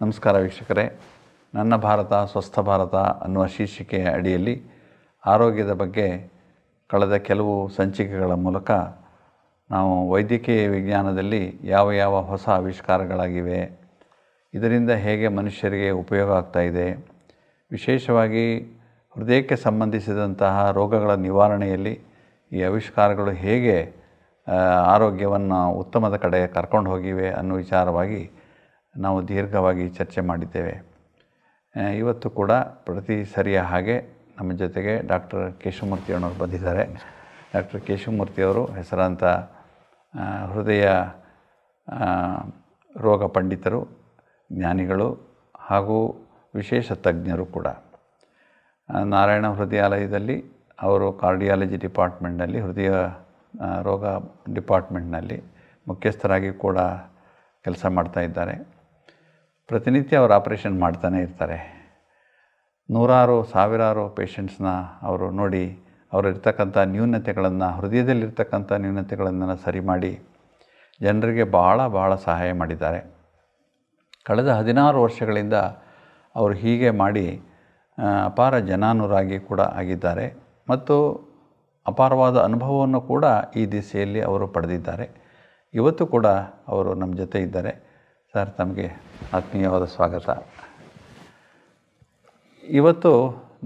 ನಮಸ್ಕಾರ ವೀಕ್ಷಕರೇ. ನನ್ನ ಭಾರತ ಸ್ವಸ್ಥ ಭಾರತ ಅನ್ನುವ ಶೀರ್ಷಿಕೆಯ ಅಡಿಯಲ್ಲಿ ಆರೋಗ್ಯದ ಬಗ್ಗೆ ಕಳೆದ ಕೆಲವು ಸಂಚಿಕೆಗಳ ಮೂಲಕ ನಾವು ವೈದ್ಯಕೀಯ ವಿಜ್ಞಾನದಲ್ಲಿ ಯಾವ ಹೊಸ ಆವಿಷ್ಕಾರಗಳಾಗಿವೆ, ಇದರಿಂದ ಹೇಗೆ ಮನುಷ್ಯರಿಗೆ ಉಪಯೋಗ ಆಗ್ತಾಯಿದೆ, ವಿಶೇಷವಾಗಿ ಹೃದಯಕ್ಕೆ ಸಂಬಂಧಿಸಿದಂತಹ ರೋಗಗಳ ನಿವಾರಣೆಯಲ್ಲಿ ಈ ಆವಿಷ್ಕಾರಗಳು ಹೇಗೆ ಆರೋಗ್ಯವನ್ನು ಉತ್ತಮದ ಕಡೆ ಕರ್ಕೊಂಡು ಹೋಗಿವೆ ಅನ್ನೋ ವಿಚಾರವಾಗಿ ನಾವು ದೀರ್ಘವಾಗಿ ಚರ್ಚೆ ಮಾಡಿದ್ದೇವೆ. ಇವತ್ತು ಕೂಡ ಪ್ರತಿ ಸರಿಯ ಹಾಗೆ ನಮ್ಮ ಜೊತೆಗೆ ಡಾಕ್ಟರ್ ಕೇಶವಮೂರ್ತಿಯವರು ಬಂದಿದ್ದಾರೆ. ಡಾಕ್ಟರ್ ಕೇಶವಮೂರ್ತಿಯವರು ಹೆಸರಾಂತ ಹೃದಯ ರೋಗ ಪಂಡಿತರು, ಜ್ಞಾನಿಗಳು ಹಾಗೂ ವಿಶೇಷ ತಜ್ಞರು ಕೂಡ. ನಾರಾಯಣ ಹೃದಯಾಲಯದಲ್ಲಿ ಅವರು ಕಾರ್ಡಿಯಾಲಜಿ ಡಿಪಾರ್ಟ್ಮೆಂಟ್ನಲ್ಲಿ, ಹೃದಯ ರೋಗ ಡಿಪಾರ್ಟ್ಮೆಂಟ್ನಲ್ಲಿ ಮುಖ್ಯಸ್ಥರಾಗಿ ಕೂಡ ಕೆಲಸ ಮಾಡ್ತಾ ಇದ್ದಾರೆ. ಪ್ರತಿನಿತ್ಯ ಅವರು ಆಪರೇಷನ್ ಮಾಡ್ತಾನೆ ಇರ್ತಾರೆ. ನೂರಾರು ಸಾವಿರಾರು ಪೇಷಂಟ್ಸ್ನ ಅವರು ನೋಡಿ ಅವರಿರ್ತಕ್ಕಂಥ ನ್ಯೂನತೆಗಳನ್ನು, ಹೃದಯದಲ್ಲಿರ್ತಕ್ಕಂಥ ನ್ಯೂನತೆಗಳನ್ನು ಸರಿ ಮಾಡಿ ಜನರಿಗೆ ಬಹಳ ಸಹಾಯ ಮಾಡಿದ್ದಾರೆ. ಕಳೆದ 16 ವರ್ಷಗಳಿಂದ ಅವರು ಹೀಗೆ ಮಾಡಿ ಅಪಾರ ಜನಾನುರಾಗಿ ಕೂಡ ಆಗಿದ್ದಾರೆ ಮತ್ತು ಅಪಾರವಾದ ಅನುಭವವನ್ನು ಕೂಡ ಈ ದಿಸೆಯಲ್ಲಿ ಅವರು ಪಡೆದಿದ್ದಾರೆ. ಇವತ್ತು ಕೂಡ ಅವರು ನಮ್ಮ ಜೊತೆ ಇದ್ದಾರೆ. ಸರ್, ತಮಗೆ ಆತ್ಮೀಯವಾದ ಸ್ವಾಗತ. ಇವತ್ತು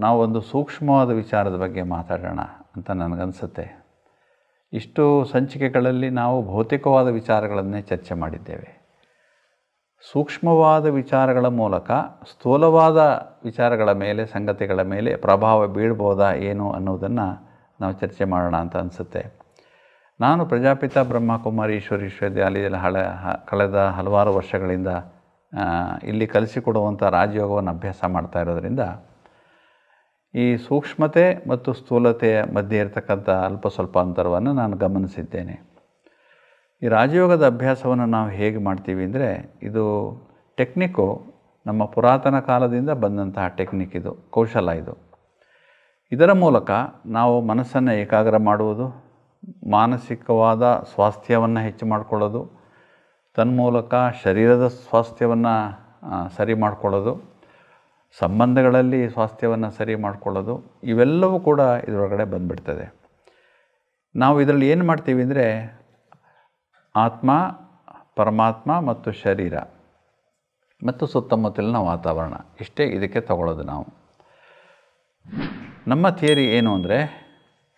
ನಾವೊಂದು ಸೂಕ್ಷ್ಮವಾದ ವಿಚಾರದ ಬಗ್ಗೆ ಮಾತಾಡೋಣ ಅಂತ ನನಗನ್ಸುತ್ತೆ. ಇಷ್ಟು ಸಂಚಿಕೆಗಳಲ್ಲಿ ನಾವು ಭೌತಿಕವಾದ ವಿಚಾರಗಳನ್ನೇ ಚರ್ಚೆ ಮಾಡಿದ್ದೇವೆ. ಸೂಕ್ಷ್ಮವಾದ ವಿಚಾರಗಳ ಮೂಲಕ ಸ್ಥೂಲವಾದ ವಿಚಾರಗಳ ಮೇಲೆ, ಸಂಗತಿಗಳ ಮೇಲೆ ಪ್ರಭಾವ ಬೀಳ್ಬೋದಾ ಏನು ಅನ್ನೋದನ್ನು ನಾವು ಚರ್ಚೆ ಮಾಡೋಣ ಅಂತ ಅನಿಸುತ್ತೆ. ನಾನು ಪ್ರಜಾಪಿತ ಬ್ರಹ್ಮಕುಮಾರಿ ಈಶ್ವರ ವಿಶ್ವವಿದ್ಯಾಲಯದಲ್ಲಿ ಕಳೆದ ಹಲವಾರು ವರ್ಷಗಳಿಂದ ಇಲ್ಲಿ ಕಲಿಸಿಕೊಡುವಂಥ ರಾಜಯೋಗವನ್ನು ಅಭ್ಯಾಸ ಮಾಡ್ತಾ ಇರೋದರಿಂದ ಈ ಸೂಕ್ಷ್ಮತೆ ಮತ್ತು ಸ್ಥೂಲತೆಯ ಮಧ್ಯೆ ಇರತಕ್ಕಂಥ ಅಲ್ಪ ಸ್ವಲ್ಪ ಅಂತರವನ್ನು ನಾನು ಗಮನಿಸಿದ್ದೇನೆ. ಈ ರಾಜಯೋಗದ ಅಭ್ಯಾಸವನ್ನು ನಾವು ಹೇಗೆ ಮಾಡ್ತೀವಿ ಅಂದರೆ, ಇದು ಟೆಕ್ನಿಕ್ಕು ನಮ್ಮ ಪುರಾತನ ಕಾಲದಿಂದ ಬಂದಂತಹ ಟೆಕ್ನಿಕ್, ಇದು ಕೌಶಲ. ಇದರ ಮೂಲಕ ನಾವು ಮನಸ್ಸನ್ನು ಏಕಾಗ್ರ ಮಾಡುವುದು, ಮಾನಸಿಕವಾದ ಸ್ವಾಸ್ಥ್ಯವನ್ನು ಹೆಚ್ಚು ಮಾಡಿಕೊಳ್ಳೋದು, ತನ್ಮೂಲಕ ಶರೀರದ ಸ್ವಾಸ್ಥ್ಯವನ್ನು ಸರಿ ಮಾಡಿಕೊಳ್ಳೋದು, ಸಂಬಂಧಗಳಲ್ಲಿ ಸ್ವಾಸ್ಥ್ಯವನ್ನು ಸರಿ ಮಾಡಿಕೊಳ್ಳೋದು, ಇವೆಲ್ಲವೂ ಕೂಡ ಇದರೊಳಗಡೆ ಬಂದುಬಿಡ್ತದೆ. ನಾವು ಇದರಲ್ಲಿ ಏನು ಮಾಡ್ತೀವಿ ಅಂದರೆ, ಆತ್ಮ, ಪರಮಾತ್ಮ ಮತ್ತು ಶರೀರ ಮತ್ತು ಸುತ್ತಮುತ್ತಲಿನ ವಾತಾವರಣ, ಇಷ್ಟೇ ಇದಕ್ಕೆ ತಗೊಳ್ಳೋದು ನಾವು. ನಮ್ಮ ಥಿಯರಿ ಏನು ಅಂದರೆ,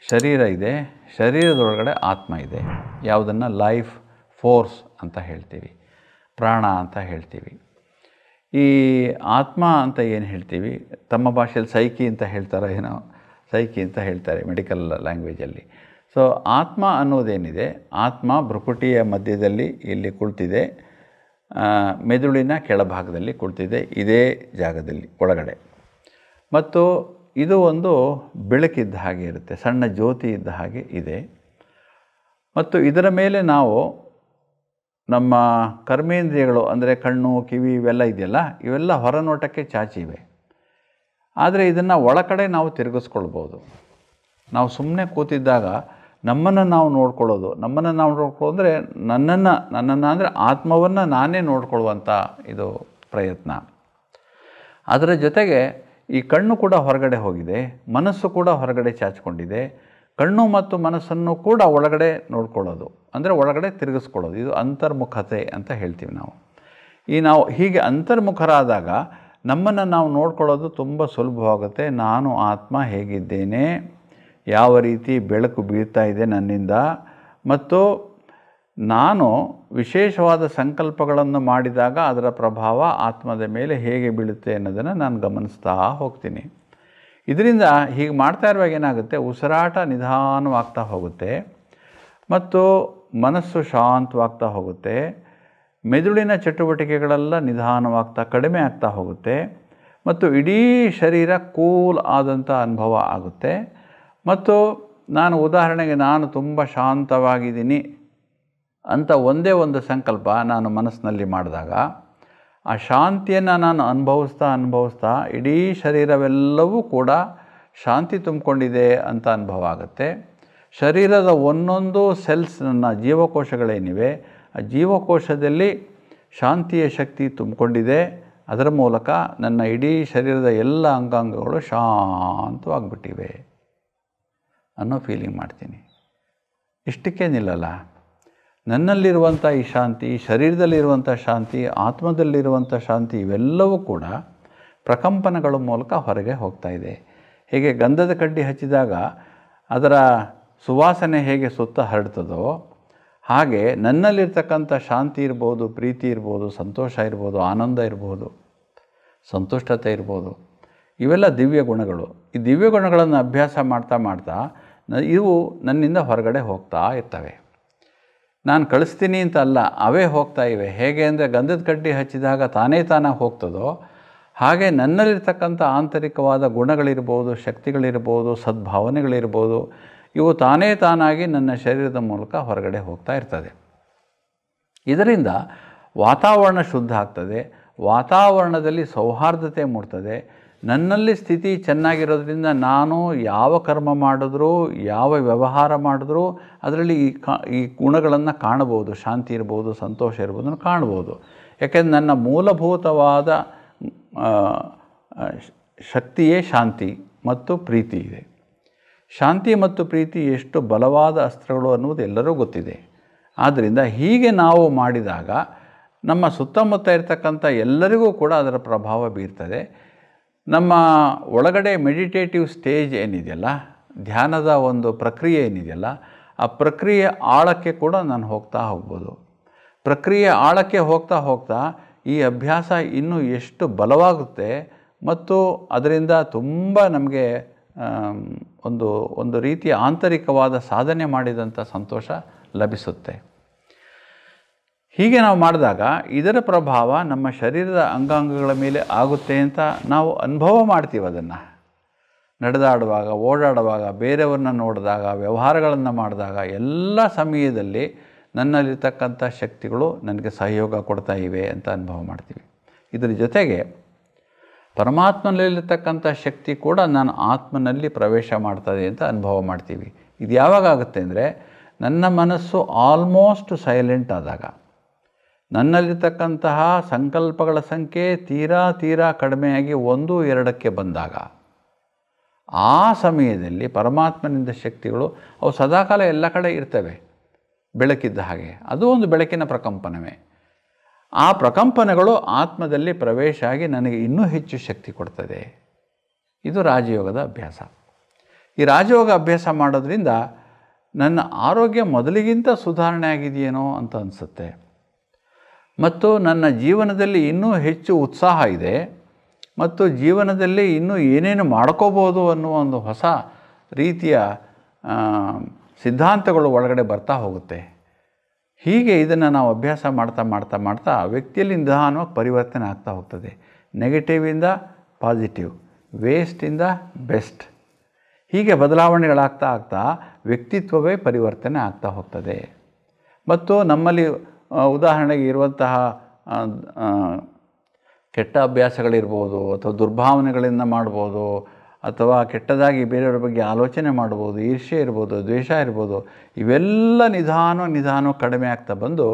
ಶರೀರ ಇದೆ, ಶರೀರದೊಳಗಡೆ ಆತ್ಮ ಇದೆ, ಯಾವುದನ್ನು ಲೈಫ್ ಫೋರ್ಸ್ ಅಂತ ಹೇಳ್ತೀವಿ, ಪ್ರಾಣ ಅಂತ ಹೇಳ್ತೀವಿ. ಈ ಆತ್ಮ ಅಂತ ಏನು ಹೇಳ್ತೀವಿ, ತಮ್ಮ ಭಾಷೆಯಲ್ಲಿ ಸೈಕಿ ಅಂತ ಹೇಳ್ತಾರೋ ಏನೋ, ಸೈಕಿ ಅಂತ ಹೇಳ್ತಾರೆ ಮೆಡಿಕಲ್ ಲ್ಯಾಂಗ್ವೇಜಲ್ಲಿ. ಸೊ ಆತ್ಮ ಅನ್ನೋದೇನಿದೆ, ಆತ್ಮ ಭ್ರುಕುಟಿಯ ಮಧ್ಯದಲ್ಲಿ ಇಲ್ಲಿ ಕುಳಿತಿದೆ, ಮೆದುಳಿನ ಕೆಳಭಾಗದಲ್ಲಿ ಕುಳಿತಿದೆ, ಇದೇ ಜಾಗದಲ್ಲಿ ಒಳಗಡೆ. ಮತ್ತು ಇದು ಒಂದು ಬೆಳಕಿದ್ದ ಹಾಗೆ ಇರುತ್ತೆ, ಸಣ್ಣ ಜ್ಯೋತಿ ಇದ್ದ ಹಾಗೆ ಇದೆ. ಮತ್ತು ಇದರ ಮೇಲೆ ನಾವು ನಮ್ಮ ಕರ್ಮೇಂದ್ರಿಯಗಳು ಅಂದರೆ ಕಣ್ಣು, ಕಿವಿ ಇವೆಲ್ಲ ಇದೆಯಲ್ಲ, ಇವೆಲ್ಲ ಹೊರನೋಟಕ್ಕೆ ಚಾಚಿವೆ. ಆದರೆ ಇದನ್ನು ಒಳಗಡೆ ನಾವು ತಿರುಗಿಸ್ಕೊಳ್ಬೋದು. ನಾವು ಸುಮ್ಮನೆ ಕೂತಿದ್ದಾಗ ನಮ್ಮನ್ನು ನಾವು ನೋಡ್ಕೊಳ್ಳೋದು, ಅಂದರೆ ನನ್ನನ್ನು ಅಂದರೆ ಆತ್ಮವನ್ನು ನಾನೇ ನೋಡ್ಕೊಳ್ಳುವಂಥ ಇದು ಪ್ರಯತ್ನ. ಅದರ ಜೊತೆಗೆ ಈ ಕಣ್ಣು ಕೂಡ ಹೊರಗಡೆ ಹೋಗಿದೆ, ಮನಸ್ಸು ಕೂಡ ಹೊರಗಡೆ ಚಾಚಿಕೊಂಡಿದೆ. ಕಣ್ಣು ಮತ್ತು ಮನಸ್ಸನ್ನು ಕೂಡ ಒಳಗಡೆ ನೋಡ್ಕೊಳ್ಳೋದು, ಅಂದರೆ ಒಳಗಡೆ ತಿರುಗಿಸ್ಕೊಳ್ಳೋದು, ಇದು ಅಂತರ್ಮುಖತೆ ಅಂತ ಹೇಳ್ತೀವಿ ನಾವು. ನಾವು ಹೀಗೆ ಅಂತರ್ಮುಖರಾದಾಗ ನಮ್ಮನ್ನು ನಾವು ನೋಡ್ಕೊಳ್ಳೋದು ತುಂಬ ಸುಲಭವಾಗುತ್ತೆ. ನಾನು ಆತ್ಮ ಹೇಗಿದ್ದೇನೆ, ಯಾವ ರೀತಿ ಬೆಳಕು ಬೀಳ್ತಾ ಇದೆ ನನ್ನಿಂದ, ಮತ್ತು ನಾನು ವಿಶೇಷವಾದ ಸಂಕಲ್ಪಗಳನ್ನು ಮಾಡಿದಾಗ ಅದರ ಪ್ರಭಾವ ಆತ್ಮದ ಮೇಲೆ ಹೇಗೆ ಬೀಳುತ್ತೆ ಅನ್ನೋದನ್ನು ನಾನು ಗಮನಿಸ್ತಾ ಹೋಗ್ತೀನಿ. ಇದರಿಂದ ಹೀಗೆ ಮಾಡ್ತಾ ಇರುವಾಗ ಏನಾಗುತ್ತೆ, ಉಸಿರಾಟ ನಿಧಾನವಾಗ್ತಾ ಹೋಗುತ್ತೆ ಮತ್ತು ಮನಸ್ಸು ಶಾಂತವಾಗ್ತಾ ಹೋಗುತ್ತೆ, ಮೆದುಳಿನ ಚಟುವಟಿಕೆಗಳೆಲ್ಲ ನಿಧಾನವಾಗ್ತಾ ಕಡಿಮೆ ಆಗ್ತಾ ಹೋಗುತ್ತೆ ಮತ್ತು ಇಡೀ ಶರೀರ ಕೂಲ್ ಆದಂಥ ಅನುಭವ ಆಗುತ್ತೆ. ಮತ್ತು ನಾನು ಉದಾಹರಣೆಗೆ ನಾನು ತುಂಬ ಶಾಂತವಾಗಿದ್ದೀನಿ ಅಂತ ಒಂದೇ ಒಂದು ಸಂಕಲ್ಪ ನಾನು ಮನಸ್ಸಿನಲ್ಲಿ ಮಾಡಿದಾಗ ಆ ಶಾಂತಿಯನ್ನು ನಾನು ಅನುಭವಿಸ್ತಾ ಇಡೀ ಶರೀರವೆಲ್ಲವೂ ಕೂಡ ಶಾಂತಿ ತುಂಬಿಕೊಂಡಿದೆ ಅಂತ ಅನುಭವ ಆಗುತ್ತೆ. ಶರೀರದ ಒಂದೊಂದು ಸೆಲ್ಸ್, ನನ್ನ ಜೀವಕೋಶಗಳೇನಿವೆ, ಆ ಜೀವಕೋಶದಲ್ಲಿ ಶಾಂತಿಯ ಶಕ್ತಿ ತುಂಬಿಕೊಂಡಿದೆ ಅದರ ಮೂಲಕ ನನ್ನ ಇಡೀ ಶರೀರದ ಎಲ್ಲ ಅಂಗಾಂಗಗಳು ಶಾಂತವಾಗಿಬಿಟ್ಟಿವೆ ಅನ್ನೋ ಫೀಲಿಂಗ್ ಮಾಡ್ತೀನಿ. ಇಷ್ಟಕ್ಕೆ ನಿಲ್ಲಲ್ಲ. ನನ್ನಲ್ಲಿರುವಂಥ ಈ ಶಾಂತಿ, ಶರೀರದಲ್ಲಿರುವಂಥ ಶಾಂತಿ, ಆತ್ಮದಲ್ಲಿರುವಂಥ ಶಾಂತಿ ಇವೆಲ್ಲವೂ ಕೂಡ ಪ್ರಕಂಪನಗಳ ಮೂಲಕ ಹೊರಗೆ ಹೋಗ್ತಾ ಇದೆ. ಹೇಗೆ ಗಂಧದ ಕಡ್ಡಿ ಹಚ್ಚಿದಾಗ ಅದರ ಸುವಾಸನೆ ಹೇಗೆ ಸುತ್ತ ಹರಡ್ತದೋ ಹಾಗೆ ನನ್ನಲ್ಲಿರ್ತಕ್ಕಂಥ ಶಾಂತಿ ಇರ್ಬೋದು, ಪ್ರೀತಿ ಇರ್ಬೋದು, ಸಂತೋಷ ಇರ್ಬೋದು, ಆನಂದ ಇರ್ಬೋದು, ಸಂತುಷ್ಟತೆ ಇರ್ಬೋದು, ಇವೆಲ್ಲ ದಿವ್ಯ ಗುಣಗಳು. ಈ ದಿವ್ಯ ಗುಣಗಳನ್ನು ಅಭ್ಯಾಸ ಮಾಡ್ತಾ ಮಾಡ್ತಾ ಇವು ನನ್ನಿಂದ ಹೊರಗಡೆ ಹೋಗ್ತಾ ಇರ್ತವೆ. ನಾನು ಕಳಿಸ್ತೀನಿ ಅಂತ ಅಲ್ಲ, ಅವೇ ಹೋಗ್ತಾ ಇವೆ. ಹೇಗೆ ಅಂದರೆ ಗಂಧದ ಕಡ್ಡಿ ಹಚ್ಚಿದಾಗ ತಾನೇ ತಾನಾಗಿ ಹೋಗ್ತದೋ ಹಾಗೆ ನನ್ನಲ್ಲಿರ್ತಕ್ಕಂಥ ಆಂತರಿಕವಾದ ಗುಣಗಳಿರ್ಬೋದು, ಶಕ್ತಿಗಳಿರ್ಬೋದು, ಸದ್ಭಾವನೆಗಳಿರ್ಬೋದು, ಇವು ತಾನೇ ತಾನಾಗಿ ನನ್ನ ಶರೀರದ ಮೂಲಕ ಹೊರಗಡೆ ಹೋಗ್ತಾ ಇರ್ತದೆ. ಇದರಿಂದ ವಾತಾವರಣ ಶುದ್ಧ ಆಗ್ತದೆ, ವಾತಾವರಣದಲ್ಲಿ ಸೌಹಾರ್ದತೆ ಮೂಡ್ತದೆ. ನನ್ನಲ್ಲಿ ಸ್ಥಿತಿ ಚೆನ್ನಾಗಿರೋದ್ರಿಂದ ನಾನು ಯಾವ ಕರ್ಮ ಮಾಡಿದ್ರೂ, ಯಾವ ವ್ಯವಹಾರ ಮಾಡಿದ್ರೂ ಅದರಲ್ಲಿ ಈ ಗುಣಗಳನ್ನು ಕಾಣ್ಬೋದು. ಶಾಂತಿ ಇರ್ಬೋದು, ಸಂತೋಷ ಇರ್ಬೋದು ಕಾಣ್ಬೋದು. ಯಾಕೆಂದರೆ ನನ್ನ ಮೂಲಭೂತವಾದ ಶಕ್ತಿಯೇ ಶಾಂತಿ ಮತ್ತು ಪ್ರೀತಿ ಇದೆ. ಶಾಂತಿ ಮತ್ತು ಪ್ರೀತಿ ಎಷ್ಟು ಬಲವಾದ ಅಸ್ತ್ರಗಳು ಅನ್ನುವುದು ಎಲ್ಲರೂ ಗೊತ್ತಿದೆ. ಆದ್ದರಿಂದ ಹೀಗೆ ನಾವು ಮಾಡಿದಾಗ ನಮ್ಮ ಸುತ್ತಮುತ್ತ ಇರತಕ್ಕಂಥ ಎಲ್ಲರಿಗೂ ಕೂಡ ಅದರ ಪ್ರಭಾವ ಬೀರ್ತದೆ. ನಮ್ಮ ಒಳಗಡೆ ಮೆಡಿಟೇಟಿವ್ ಸ್ಟೇಜ್ ಏನಿದೆಯಲ್ಲ, ಧ್ಯಾನದ ಒಂದು ಪ್ರಕ್ರಿಯೆ ಏನಿದೆಯಲ್ಲ, ಆ ಪ್ರಕ್ರಿಯೆ ಆಳಕ್ಕೆ ಕೂಡ ನಾನು ಹೋಗ್ಬೋದು. ಪ್ರಕ್ರಿಯೆ ಆಳಕ್ಕೆ ಹೋಗ್ತಾ ಹೋಗ್ತಾ ಈ ಅಭ್ಯಾಸ ಇನ್ನೂ ಎಷ್ಟು ಬಲವಾಗುತ್ತೆ ಮತ್ತು ಅದರಿಂದ ತುಂಬ ನಮಗೆ ಒಂದು ರೀತಿಯ ಆಂತರಿಕವಾದ ಸಾಧನೆ ಮಾಡಿದಂಥ ಸಂತೋಷ ಲಭಿಸುತ್ತೆ. ಹೀಗೆ ನಾವು ಮಾಡಿದಾಗ ಇದರ ಪ್ರಭಾವ ನಮ್ಮ ಶರೀರದ ಅಂಗಾಂಗಗಳ ಮೇಲೆ ಆಗುತ್ತೆ ಅಂತ ನಾವು ಅನುಭವ ಮಾಡ್ತೀವಿ. ಅದನ್ನು ನಡೆದಾಡುವಾಗ, ಓಡಾಡುವಾಗ, ಬೇರೆಯವ್ರನ್ನ ನೋಡಿದಾಗ, ವ್ಯವಹಾರಗಳನ್ನು ಮಾಡಿದಾಗ ಎಲ್ಲ ಸಮಯದಲ್ಲಿ ನನ್ನಲ್ಲಿರ್ತಕ್ಕಂಥ ಶಕ್ತಿಗಳು ನನಗೆ ಸಹಯೋಗ ಕೊಡ್ತಾ ಇವೆ ಅಂತ ಅನುಭವ ಮಾಡ್ತೀವಿ. ಇದರ ಜೊತೆಗೆ ಪರಮಾತ್ಮನಲ್ಲಿರ್ತಕ್ಕಂಥ ಶಕ್ತಿ ಕೂಡ ನಾನು ಆತ್ಮನಲ್ಲಿ ಪ್ರವೇಶ ಮಾಡ್ತದೆ ಅಂತ ಅನುಭವ ಮಾಡ್ತೀವಿ. ಇದು ಯಾವಾಗ ಆಗುತ್ತೆ ಅಂದರೆ ನನ್ನ ಮನಸ್ಸು ಆಲ್ಮೋಸ್ಟ್ ಸೈಲೆಂಟ್ ಆದಾಗ, ನನ್ನಲ್ಲಿರ್ತಕ್ಕಂತಹ ಸಂಕಲ್ಪಗಳ ಸಂಖ್ಯೆ ತೀರಾ ಕಡಿಮೆಯಾಗಿ 1-2ಕ್ಕೆ ಬಂದಾಗ, ಆ ಸಮಯದಲ್ಲಿ ಪರಮಾತ್ಮನಿಂದ ಶಕ್ತಿಗಳು ಅವು ಸದಾಕಾಲ ಎಲ್ಲ ಕಡೆ ಇರ್ತವೆ, ಬೆಳಕಿದ್ದ ಹಾಗೆ. ಅದು ಒಂದು ಬೆಳಕಿನ ಪ್ರಕಂಪನವೇ. ಆ ಪ್ರಕಂಪನಗಳು ಆತ್ಮದಲ್ಲಿ ಪ್ರವೇಶ ಆಗಿ ನನಗೆ ಇನ್ನೂ ಹೆಚ್ಚು ಶಕ್ತಿ ಕೊಡ್ತದೆ. ಇದು ರಾಜಯೋಗದ ಅಭ್ಯಾಸ. ಈ ರಾಜಯೋಗ ಅಭ್ಯಾಸ ಮಾಡೋದ್ರಿಂದ ನನ್ನ ಆರೋಗ್ಯ ಮೊದಲಿಗಿಂತ ಸುಧಾರಣೆ ಆಗಿದೆಯೇನೋ ಅಂತ ಅನಿಸುತ್ತೆ. ಮತ್ತು ನನ್ನ ಜೀವನದಲ್ಲಿ ಇನ್ನೂ ಹೆಚ್ಚು ಉತ್ಸಾಹ ಇದೆ ಮತ್ತು ಜೀವನದಲ್ಲಿ ಇನ್ನೂ ಏನೇನು ಮಾಡ್ಕೋಬೋದು ಅನ್ನುವ ಒಂದು ಹೊಸ ರೀತಿಯ ಸಿದ್ಧಾಂತಗಳು ಒಳಗಡೆ ಬರ್ತಾ ಹೋಗುತ್ತೆ. ಹೀಗೆ ಇದನ್ನು ನಾವು ಅಭ್ಯಾಸ ಮಾಡ್ತಾ ವ್ಯಕ್ತಿಯಲ್ಲಿ ನಿಧಾನವಾಗಿ ಪರಿವರ್ತನೆ ಆಗ್ತಾ ಹೋಗ್ತದೆ. ನೆಗೆಟಿವಿಂದ ಪಾಸಿಟಿವ್, ವೇಸ್ಟಿಂದ ಬೆಸ್ಟ್, ಹೀಗೆ ಬದಲಾವಣೆಗಳಾಗ್ತಾ ವ್ಯಕ್ತಿತ್ವವೇ ಪರಿವರ್ತನೆ ಆಗ್ತಾ ಹೋಗ್ತದೆ. ಮತ್ತು ನಮ್ಮಲ್ಲಿ ಉದಾಹರಣೆಗೆ ಇರುವಂತಹ ಕೆಟ್ಟ ಅಭ್ಯಾಸಗಳಿರ್ಬೋದು, ಅಥವಾ ದುರ್ಭಾವನೆಗಳಿಂದ ಮಾಡ್ಬೋದು, ಅಥವಾ ಕೆಟ್ಟದಾಗಿ ಬೇರೆಯವರ ಬಗ್ಗೆ ಆಲೋಚನೆ ಮಾಡ್ಬೋದು, ಈರ್ಷ್ಯೆ ಇರ್ಬೋದು, ದ್ವೇಷ ಇರ್ಬೋದು, ಇವೆಲ್ಲ ನಿಧಾನ ಕಡಿಮೆ ಆಗ್ತಾ ಬಂದು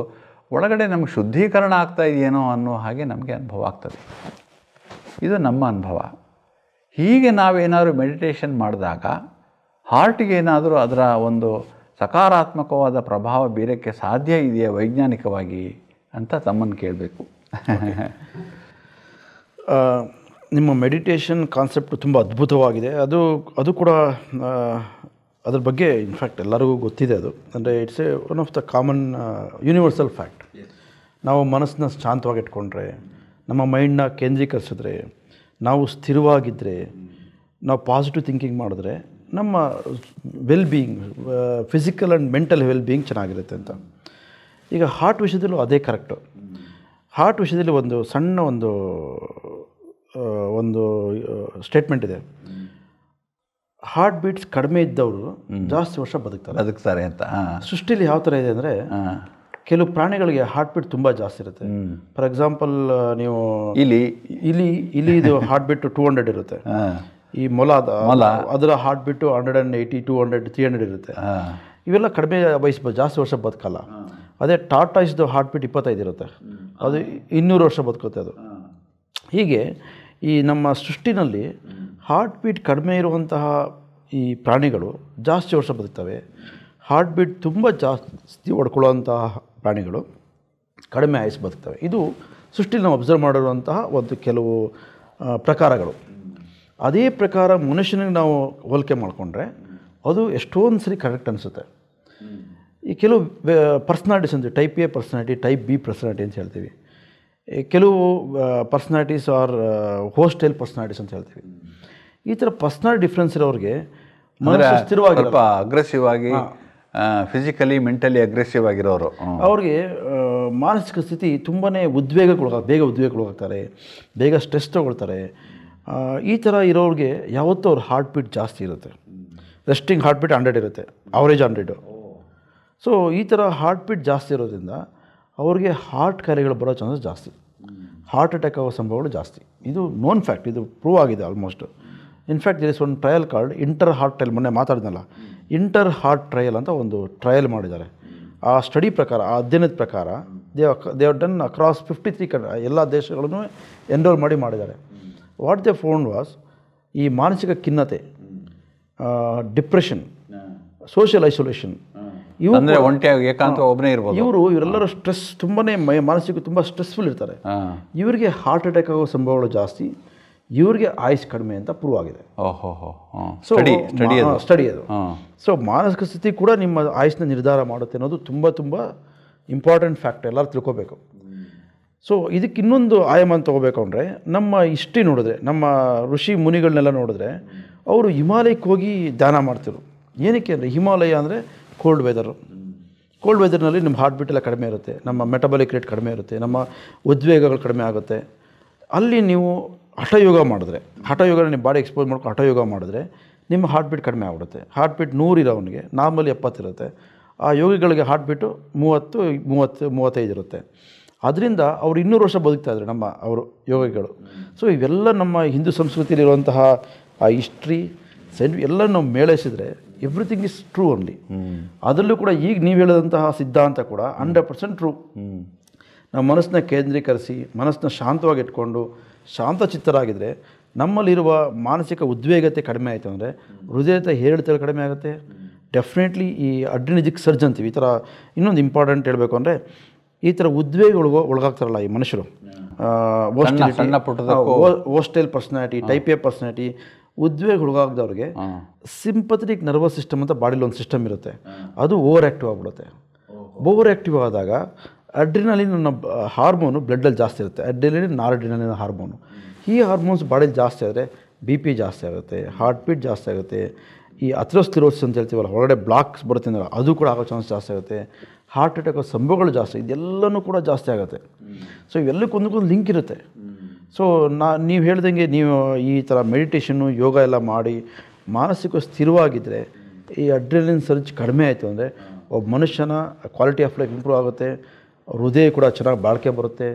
ಒಳಗಡೆ ನಮಗೆ ಶುದ್ಧೀಕರಣ ಆಗ್ತಾ ಇದೆಯೇನೋ ಅನ್ನೋ ಹಾಗೆ ನಮಗೆ ಅನುಭವ ಆಗ್ತದೆ. ಇದು ನಮ್ಮ ಅನುಭವ. ಹೀಗೆ ನಾವೇನಾದರೂ ಮೆಡಿಟೇಷನ್ ಮಾಡಿದಾಗ ಹಾರ್ಟಿಗೆ ಏನಾದರೂ ಅದರ ಒಂದು ಸಕಾರಾತ್ಮಕವಾದ ಪ್ರಭಾವ ಬೀರೋಕ್ಕೆ ಸಾಧ್ಯ ಇದೆಯಾ ವೈಜ್ಞಾನಿಕವಾಗಿ ಅಂತ ತಮ್ಮನ್ನು ಕೇಳಬೇಕು. ನಿಮ್ಮ ಮೆಡಿಟೇಷನ್ ಕಾನ್ಸೆಪ್ಟ್ ತುಂಬ ಅದ್ಭುತವಾಗಿದೆ. ಅದು ಕೂಡ ಅದ್ರ ಬಗ್ಗೆ ಇನ್ಫ್ಯಾಕ್ಟ್ ಎಲ್ಲರಿಗೂ ಗೊತ್ತಿದೆ. ಅದು ಅಂದರೆ it's one of the common universal fact. ನಾವು ಮನಸ್ಸನ್ನ ಶಾಂತವಾಗಿ ಇಟ್ಕೊಂಡ್ರೆ, ನಮ್ಮ ಮೈಂಡನ್ನ ಕೇಂದ್ರೀಕರಿಸಿದ್ರೆ, ನಾವು ಸ್ಥಿರವಾಗಿದ್ದರೆ, ನಾವು ಪಾಸಿಟಿವ್ ಥಿಂಕಿಂಗ್ ಮಾಡಿದ್ರೆ ನಮ್ಮ well being, physical and mental well being ಚೆನ್ನಾಗಿರುತ್ತೆ ಅಂತ. ಈಗ ಹಾರ್ಟ್ ವಿಷಯದಲ್ಲೂ ಅದೇ ಕರೆಕ್ಟು. ಹಾರ್ಟ್ ವಿಷಯದಲ್ಲಿ ಒಂದು ಸಣ್ಣ ಒಂದು ಸ್ಟೇಟ್ಮೆಂಟ್ ಇದೆ. ಹಾರ್ಟ್ ಬೀಟ್ಸ್ ಕಡಿಮೆ ಇದ್ದವರು ಜಾಸ್ತಿ ವರ್ಷ ಬದುಕ್ತಾರೆ ಅಂತ. ಸೃಷ್ಟಿಲಿ ಯಾವ ಥರ ಇದೆ ಅಂದರೆ, ಕೆಲವು ಪ್ರಾಣಿಗಳಿಗೆ ಹಾರ್ಟ್ ಬೀಟ್ ತುಂಬ ಜಾಸ್ತಿ ಇರುತ್ತೆ. ಫಾರ್ ಎಕ್ಸಾಂಪಲ್, ನೀವು ಇಲಿದು ಹಾರ್ಟ್ ಬೀಟ್ 200 ಇರುತ್ತೆ. ಈ ಮೊಲ ಅದರ ಹಾರ್ಟ್ ಬೀಟು 180, 200, 300 ಇರುತ್ತೆ. ಇವೆಲ್ಲ ಕಡಿಮೆ ಜಾಸ್ತಿ ವರ್ಷ ಬದುಕಲ್ಲ. ಅದೇ ಟಾರ್ಟಾಯ್ಸ್ದು ಹಾರ್ಟ್ ಬೀಟ್ 25 ಇರುತ್ತೆ, ಅದು 200 ವರ್ಷ ಬದುಕುತ್ತೆ. ಅದು ಹೀಗೆ ಈ ನಮ್ಮ ಸೃಷ್ಟಿನಲ್ಲಿ ಹಾರ್ಟ್ ಬೀಟ್ ಕಡಿಮೆ ಇರುವಂತಹ ಈ ಪ್ರಾಣಿಗಳು ಜಾಸ್ತಿ ವರ್ಷ ಬದುಕ್ತವೆ. ಹಾರ್ಟ್ ಬೀಟ್ ತುಂಬ ಜಾಸ್ತಿ ಹೊಡ್ಕೊಳ್ಳುವಂತಹ ಪ್ರಾಣಿಗಳು ಕಡಿಮೆ ಆಯುಸ್ ಬದುಕ್ತವೆ. ಇದು ಸೃಷ್ಟಿಲಿ ನಾವು ಅಬ್ಸರ್ವ್ ಮಾಡಿರುವಂತಹ ಒಂದು ಕೆಲವು ಪ್ರಕಾರಗಳು. ಅದೇ ಪ್ರಕಾರ ಮನುಷ್ಯನಿಗೆ ನಾವು ಹೋಲಿಕೆ ಮಾಡಿಕೊಂಡ್ರೆ ಅದು ಎಷ್ಟೊಂದು ಸರಿ ಕರೆಕ್ಟ್ ಅನಿಸುತ್ತೆ. ಈ ಕೆಲವು ಪರ್ಸ್ನಾಲಿಟೀಸ್ ಅಂತೀವಿ, type A personality, type B personality ಅಂತ ಹೇಳ್ತೀವಿ. ಕೆಲವು ಪರ್ಸ್ನಾಲಿಟೀಸ್ ಆರ್ ಹೋಸ್ಟೈಲ್ ಪರ್ಸ್ನಾಲಿಟೀಸ್ ಅಂತ ಹೇಳ್ತೀವಿ. ಈ ಥರ ಪರ್ಸ್ನಾಲಿಟಿ ಡಿಫ್ರೆನ್ಸ್ ಇರೋರಿಗೆ ಸ್ಥಿರವಾಗಿ ಅಗ್ರೆಸಿವ್ ಆಗಿ ಫಿಸಿಕಲಿ ಮೆಂಟಲಿ ಅಗ್ರೆಸಿವ್ ಆಗಿರೋರು, ಅವ್ರಿಗೆ ಮಾನಸಿಕ ಸ್ಥಿತಿ ತುಂಬಾ ಬೇಗ ಉದ್ವೇಗಕ್ಕೊಳಗಾಗ್ತಾರೆ, ಬೇಗ ಸ್ಟ್ರೆಸ್ ತೊಗೊಳ್ತಾರೆ. ಈ ಥರ ಇರೋರಿಗೆ ಯಾವತ್ತೂ ಅವ್ರ ಹಾರ್ಟ್ ಬೀಟ್ ಜಾಸ್ತಿ ಇರುತ್ತೆ. ರೆಸ್ಟಿಂಗ್ ಹಾರ್ಟ್ ಬೀಟ್ 100 ಇರುತ್ತೆ, ಅವರೇಜ್ 100. ಸೊ ಈ ಥರ ಹಾರ್ಟ್ ಬೀಟ್ ಜಾಸ್ತಿ ಇರೋದ್ರಿಂದ ಅವ್ರಿಗೆ ಹಾರ್ಟ್ ಕಾಯಿಲೆಗಳು ಬರೋ ಚಾನ್ಸಸ್ ಜಾಸ್ತಿ, ಹಾರ್ಟ್ ಅಟ್ಯಾಕ್ ಆಗೋ ಸಂಭವಗಳು ಜಾಸ್ತಿ. ಇದು ನೋನ್ ಫ್ಯಾಕ್ಟ್, ಇದು ಪ್ರೂವ್ ಆಗಿದೆ ಆಲ್ಮೋಸ್ಟ್. ಇನ್ಫ್ಯಾಕ್ಟ್ ದೇರ್ ಇಸ್ ಒಂದು trial card inter heart trial, ಮೊನ್ನೆ ಮಾತಾಡಿದ್ನಲ್ಲ, ಇಂಟರ್ ಹಾರ್ಟ್ ಟ್ರಯಲ್ ಅಂತ ಒಂದು ಟ್ರಯಲ್ ಮಾಡಿದ್ದಾರೆ. ಆ ಸ್ಟಡಿ ಪ್ರಕಾರ, ಆ ಅಧ್ಯಯನದ ಪ್ರಕಾರ ದೇ ಡನ್ ಅಕ್ರಾಸ್ 53 ಎಲ್ಲ ದೇಶಗಳನ್ನು ಎನ್ರೋಲ್ ಮಾಡಿದ್ದಾರೆ. ವಾಟ್ ದೇ ಫೌಂಡ್ ವಾಸ್, ಈ ಮಾನಸಿಕ ಖಿನ್ನತೆ, ಡಿಪ್ರೆಷನ್, ಸೋಷಿಯಲ್ ಐಸೋಲೇಷನ್, ಇವರೆಲ್ಲರೂ ಸ್ಟ್ರೆಸ್ ತುಂಬಾ ಮಾನಸಿಕ ತುಂಬ ಸ್ಟ್ರೆಸ್ಫುಲ್ ಇರ್ತಾರೆ. ಇವರಿಗೆ ಹಾರ್ಟ್ ಅಟ್ಯಾಕ್ ಆಗೋ ಸಂಭವಗಳು ಜಾಸ್ತಿ, ಇವ್ರಿಗೆ ಆಯುಸ್ ಕಡಿಮೆ ಅಂತ ಪ್ರೂವ್ ಆಗಿದೆ. ಸ್ಟಡಿ ಅದು. ಸೊ ಮಾನಸಿಕ ಸ್ಥಿತಿ ಕೂಡ ನಿಮ್ಮ ಆಯುಸ್ನ ನಿರ್ಧಾರ ಮಾಡುತ್ತೆ ಅನ್ನೋದು ತುಂಬ ಇಂಪಾರ್ಟೆಂಟ್ ಫ್ಯಾಕ್ಟ್, ಎಲ್ಲರೂ ತಿಳ್ಕೊಬೇಕು. ಸೊ ಇದಕ್ಕೆ ಇನ್ನೊಂದು ಆಯಾಮ ತೊಗೋಬೇಕು ಅಂದರೆ, ನಮ್ಮ ಹಿಸ್ಟ್ರಿ ನೋಡಿದ್ರೆ, ನಮ್ಮ ಋಷಿ ಮುನಿಗಳನ್ನೆಲ್ಲ ನೋಡಿದ್ರೆ ಅವರು ಹಿಮಾಲಯಕ್ಕೆ ಹೋಗಿ ಧ್ಯಾನ ಮಾಡ್ತಿರು. ಏನಕ್ಕೆ ಅಂದರೆ, ಹಿಮಾಲಯ ಅಂದರೆ ಕೋಲ್ಡ್ ವೆದರ್ನಲ್ಲಿ ನಿಮ್ಮ ಹಾರ್ಟ್ ಬೀಟ್ ಎಲ್ಲ ಕಡಿಮೆ ಇರುತ್ತೆ, ನಮ್ಮ ಮೆಟಬಾಲಿಕ್ ರೇಟ್ ಕಡಿಮೆ ಇರುತ್ತೆ, ನಮ್ಮ ಉದ್ವೇಗಗಳು ಕಡಿಮೆ ಆಗುತ್ತೆ. ಅಲ್ಲಿ ನೀವು ಹಠಯೋಗ ಮಾಡಿದ್ರೆ, ಹಠಯೋಗ ನಿಮ್ಮ ಬಾಡಿ ಎಕ್ಸ್ಪೋಸ್ ಮಾಡ್ಕೊಂಡು ಹಠಯೋಗ ಮಾಡಿದ್ರೆ ನಿಮ್ಮ ಹಾರ್ಟ್ ಬೀಟ್ ಕಡಿಮೆ ಆಗಿಬಿಡುತ್ತೆ. ಹಾರ್ಟ್ ಬೀಟ್ 100 ಇರೋವನಿಗೆ ನಾರ್ಮಲಿ 70 ಇರುತ್ತೆ. ಆ ಯೋಗಿಗಳಿಗೆ ಹಾರ್ಟ್ ಬೀಟು 30-35 ಇರುತ್ತೆ. ಅದರಿಂದ ಅವರು 200 ವರ್ಷ ಬದುಕ್ತಾಯಿದ್ರು ಅವರು ಯೋಗಿಗಳು. ಸೊ ಇವೆಲ್ಲ ನಮ್ಮ ಹಿಂದೂ ಸಂಸ್ಕೃತಿಯಲ್ಲಿರುವಂತಹ ಆ ಹಿಸ್ಟ್ರಿ ಎಲ್ಲ ನಾವು ಮೇಳೈಸಿದ್ರೆ ಎವ್ರಿಥಿಂಗ್ ಇಸ್ ಟ್ರೂ ಓನ್ಲಿ. ಅದರಲ್ಲೂ ಕೂಡ ಈಗ ನೀವು ಹೇಳಿದಂತಹ ಸಿದ್ಧಾಂತ ಕೂಡ 100% ಟ್ರೂ. ನಾವು ಮನಸ್ಸನ್ನ ಕೇಂದ್ರೀಕರಿಸಿ, ಮನಸ್ಸನ್ನ ಶಾಂತವಾಗಿ ಇಟ್ಕೊಂಡು ಶಾಂತಚಿತ್ತರಾಗಿದ್ದರೆ, ನಮ್ಮಲ್ಲಿರುವ ಮಾನಸಿಕ ಉದ್ವೇಗತೆ ಕಡಿಮೆ ಆಯಿತು ಅಂದರೆ ಹೃದಯದ ಏರಿಳಿತಗಳು ಕಡಿಮೆ ಆಗುತ್ತೆ. ಡೆಫಿನೆಟ್ಲಿ ಈ ಅಡ್ರಿನರ್ಜಿಕ್ ಸರ್ಜ್ ಅಂತೀವಿ. ಈ ಥರ ಇನ್ನೊಂದು ಇಂಪಾರ್ಟೆಂಟ್ ಹೇಳಬೇಕು ಅಂದರೆ, ಈ ಥರ ಉದ್ವೇಗಗಳು ಒಳಗಾಗ್ತಾರಲ್ಲ ಈ ಮನುಷ್ಯರು, hostile personality, type A personality, ಉದ್ವೇಗ ಒಳಗಾಗ್ದವ್ರಿಗೆ ಸಿಂಪಥೆಟಿಕ್ ನರ್ವಸ್ ಸಿಸ್ಟಮ್ ಅಂತ ಬಾಡಿಲಿ ಒಂದು ಸಿಸ್ಟಮ್ ಇರುತ್ತೆ, ಅದು ಓವರ್ ಆ್ಯಕ್ಟಿವ್ ಆಗಿಬಿಡುತ್ತೆ. ಓವರ್ ಆ್ಯಕ್ಟಿವ್ ಆದಾಗ ಅಡ್ರಿನಲಿನ್ ಅನ್ನೋ ಹಾರ್ಮೋನು ಬ್ಲಡ್ಡಲ್ಲಿ ಜಾಸ್ತಿ ಇರುತ್ತೆ. Adrenaline, noradrenaline hormone. ಈ ಹಾರ್ಮೋನ್ಸ್ ಬಾಡಿಲಿ ಜಾಸ್ತಿ ಆದರೆ BP ಜಾಸ್ತಿ ಆಗುತ್ತೆ, ಹಾರ್ಟ್ ಬೀಟ್ ಜಾಸ್ತಿ ಆಗುತ್ತೆ. ಈ ಅಥೆರೋಸ್ಕ್ಲೆರೋಸಿಸ್ ಅಂತ ಹೇಳ್ತೀವಲ್ಲ, ಹೊರಗಡೆ ಬ್ಲಾಕ್ಸ್ ಬರುತ್ತೆ ಅಂದರೆ ಅದು ಕೂಡ ಆಗೋ ಚಾನ್ಸ್ ಜಾಸ್ತಿ ಆಗುತ್ತೆ. ಹಾರ್ಟ್ ಅಟ್ಯಾಕ್ ಆಗೋ ಸಂಭವಗಳು ಜಾಸ್ತಿ, ಇದೆಲ್ಲನೂ ಕೂಡ ಜಾಸ್ತಿ ಆಗುತ್ತೆ. ಸೊ ಇವೆಲ್ಲಕ್ಕೊಂದಕ್ಕೊಂದು ಲಿಂಕ್ ಇರುತ್ತೆ. ಸೊ ನೀವು ಹೇಳ್ದಂಗೆ ನೀವು ಈ ಥರ ಮೆಡಿಟೇಷನ್ನು, ಯೋಗ ಎಲ್ಲ ಮಾಡಿ ಮಾನಸಿಕ ಸ್ಥಿರವಾಗಿದ್ದರೆ, ಈ ಅಡ್ರಿನಲಿನ್ ಸರ್ಜ್ ಕಡಿಮೆ ಆಯಿತು ಅಂದರೆ ಒಬ್ಬ ಮನುಷ್ಯನ ಕ್ವಾಲಿಟಿ ಆಫ್ ಲೈಫ್ ಇಂಪ್ರೂವ್ ಆಗುತ್ತೆ, ಹೃದಯ ಕೂಡ ಚೆನ್ನಾಗಿ ಬಾಳಿಕೆ ಬರುತ್ತೆ,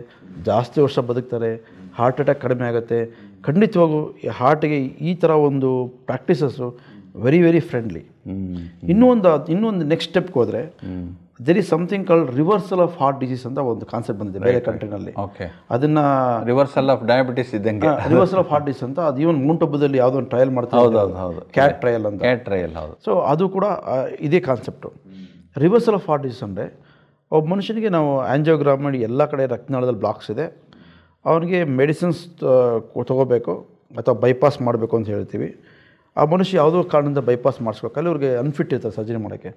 ಜಾಸ್ತಿ ವರ್ಷ ಬದುಕ್ತಾರೆ, ಹಾರ್ಟ್ ಅಟ್ಯಾಕ್ ಕಡಿಮೆ ಆಗುತ್ತೆ. ಖಂಡಿತವಾಗೂ ಈ ಹಾರ್ಟಿಗೆ ಈ ಥರ ಒಂದು ಪ್ರಾಕ್ಟೀಸಸ್ಸು ವೆರಿ ಫ್ರೆಂಡ್ಲಿ. ಇನ್ನೊಂದು ನೆಕ್ಸ್ಟ್ ಸ್ಟೆಪ್ಗೆ ಹೋದರೆ, there is something called reversal of heart disease ಅಂತ ಒಂದು ಕಾನ್ಸೆಪ್ಟ್ ಬಂದಿದೆ ಬೇರೆ ಕಂಟ್ರಿನಲ್ಲಿ. ಅದನ್ನು ರಿವರ್ಸಲ್ ಆಫ್ ಡಯಾಬಿಟಿಸ್ ಇದ್ದಂಗೆ ರಿವರ್ಸಲ್ ಆಫ್ ಹಾರ್ಟ್ ಡಿಸೀಸ್ ಅಂತ, ಅದು ಇವನ್ ಮೌಂಟ್ ಅಬುದಲ್ಲಿ ಯಾವುದೋ ಒಂದು ಟ್ರಯಲ್ ಮಾಡ್ತಾರೆ, ಕ್ಯಾಟ್ ಟ್ರಯಲ್ ಅಂತ. ಸೊ ಅದು ಕೂಡ ಇದೇ concept. Reversal of heart disease ಅಂದರೆ, ಒಬ್ಬ ಮನುಷ್ಯನಿಗೆ ನಾವು ಆ್ಯಂಜಿಯೋಗ್ರಾಮ್ ಮಾಡಿ ಎಲ್ಲ ಕಡೆ ರಕ್ತನಾಳದಲ್ಲಿ ಬ್ಲಾಕ್ಸ್ ಇದೆ, ಅವನಿಗೆ ಮೆಡಿಸಿನ್ಸ್ ತೊಗೋಬೇಕು ಅಥವಾ ಬೈಪಾಸ್ ಮಾಡಬೇಕು ಅಂತ ಹೇಳ್ತೀವಿ. ಆ ಮನುಷ್ಯ ಯಾವುದೋ ಕಾರಣದಿಂದ ಬೈಪಾಸ್ ಮಾಡಿಸ್ಬೇಕಲ್ಲಿ ಅವ್ರಿಗೆ ಅನ್ಫಿಟ್ ಇರ್ತಾರೆ ಸರ್ಜರಿ ಮಾಡೋಕ್ಕೆ,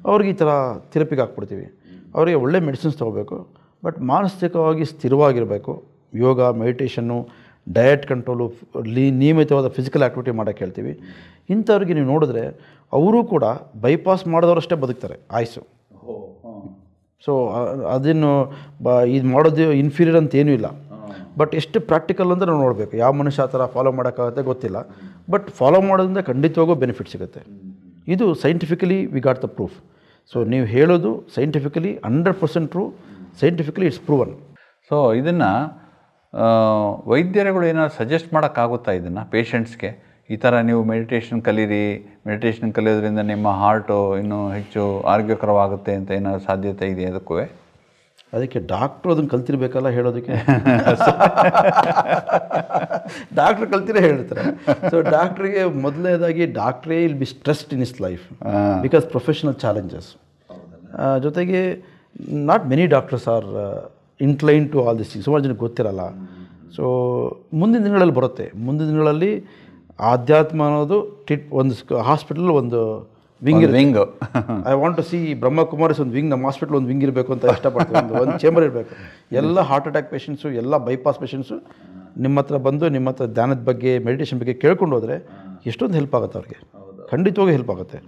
ಅವ್ರಿಗೆ ಈ ಥರ ಥೆರಪಿಗೆ ಹಾಕ್ಬಿಡ್ತೀವಿ. ಅವರಿಗೆ ಒಳ್ಳೆ ಮೆಡಿಸಿನ್ಸ್ ತೊಗೋಬೇಕು, ಬಟ್ ಮಾನಸಿಕವಾಗಿ ಸ್ಥಿರವಾಗಿರಬೇಕು. ಯೋಗ, ಮೆಡಿಟೇಷನ್ನು, ಡಯಟ್ ಕಂಟ್ರೋಲು, ನಿಯಮಿತವಾದ ಫಿಸಿಕಲ್ ಆ್ಯಕ್ಟಿವಿಟಿ ಮಾಡೋಕ್ಕೆ ಹೇಳ್ತೀವಿ. ಇಂಥವ್ರಿಗೆ ನೀವು ನೋಡಿದ್ರೆ ಅವರು ಕೂಡ ಬೈಪಾಸ್ ಮಾಡಿದವರಷ್ಟೇ ಬದುಕ್ತಾರೆ ಆಯುಸ್ಸು. ಸೊ ಅದನ್ನು ಇದು ಮಾಡೋದು ಇನ್ಫೀರಿಯರ್ ಅಂತ ಏನೂ ಇಲ್ಲ, ಬಟ್ ಎಷ್ಟು ಪ್ರಾಕ್ಟಿಕಲ್ ಅಂತ ನಾವು ನೋಡಬೇಕು. ಯಾವ ಮನುಷ್ಯ ಆ ಥರ ಫಾಲೋ ಮಾಡೋಕ್ಕಾಗುತ್ತೆ ಗೊತ್ತಿಲ್ಲ, ಬಟ್ ಫಾಲೋ ಮಾಡೋದ್ರಿಂದ ಖಂಡಿತವಾಗೂ ಬೆನಿಫಿಟ್ ಸಿಗುತ್ತೆ. ಇದು scientifically we got the proof. So ನೀವು ಹೇಳೋದು scientifically 100% true, scientifically it's proven. So ಇದನ್ನು ವೈದ್ಯರುಗಳು ಏನಾದ್ರು ಸಜೆಸ್ಟ್ ಮಾಡೋಕ್ಕಾಗುತ್ತಾ ಇದನ್ನು ಪೇಷಂಟ್ಸ್ಗೆ? ಈ ಥರ ನೀವು ಮೆಡಿಟೇಷನ್ ಕಲೀರಿ, ಮೆಡಿಟೇಷನ್ ಕಲಿಯೋದ್ರಿಂದ ನಿಮ್ಮ ಹಾರ್ಟು ಇನ್ನೂ ಹೆಚ್ಚು ಆರೋಗ್ಯಕರವಾಗುತ್ತೆ ಅಂತ ಏನಾದ್ರು ಸಾಧ್ಯತೆ ಇದೆ ಅದಕ್ಕೂ? ಅದಕ್ಕೆ ಡಾಕ್ಟ್ರು ಅದನ್ನು ಕಲ್ತಿರ್ಬೇಕಲ್ಲ ಹೇಳೋದಕ್ಕೆ. ಡಾಕ್ಟ್ರು ಕಲ್ತಿರೇ ಹೇಳ್ತಾರೆ. ಸೊ ಡಾಕ್ಟ್ರಿಗೆ ಮೊದಲನೇದಾಗಿ ಡಾಕ್ಟ್ರೇ will be stressed in his life because professional challenges. ಜೊತೆಗೆ not many doctors are incline to all this things. ಸುಮಾರು ಜನಕ್ಕೆ ಗೊತ್ತಿರಲ್ಲ. ಸೊ ಮುಂದಿನ ದಿನಗಳಲ್ಲಿ ಬರುತ್ತೆ. ಮುಂದಿನ ದಿನಗಳಲ್ಲಿ ಆಧ್ಯಾತ್ಮ ಅನ್ನೋದು ಒಂದು ಹಾಸ್ಪಿಟಲ್ ಒಂದು wing I want to see Brahma Kumaris ಒಂದು ವಿಂಗ್, ನಮ್ಮ ಹಾಸ್ಪಿಟಲ್ ಒಂದು ವಿಂಗ್ ಇರಬೇಕು ಅಂತ ಇಷ್ಟಪಡ್ತೀವಿ. ಒಂದು ಚೇಂಬರ್ ಇರಬೇಕು. ಎಲ್ಲ ಹಾರ್ಟ್ ಅಟ್ಯಾಕ್ ಪೇಷಂಟ್ಸು, ಎಲ್ಲ ಬೈಪಾಸ್ ಪೇಷಂಟ್ಸು ನಿಮ್ಮ ಹತ್ರ ಬಂದು ನಿಮ್ಮ ಹತ್ರ ಧ್ಯಾನದ ಬಗ್ಗೆ, ಮೆಡಿಟೇಷನ್ ಬಗ್ಗೆ ಕೇಳ್ಕೊಂಡು ಹೋದರೆ ಎಷ್ಟೊಂದು ಹೆಲ್ಪ್ ಆಗುತ್ತೆ ಅವ್ರಿಗೆ. ಖಂಡಿತವಾಗಿ ಹೆಲ್ಪ್ ಆಗುತ್ತೆ.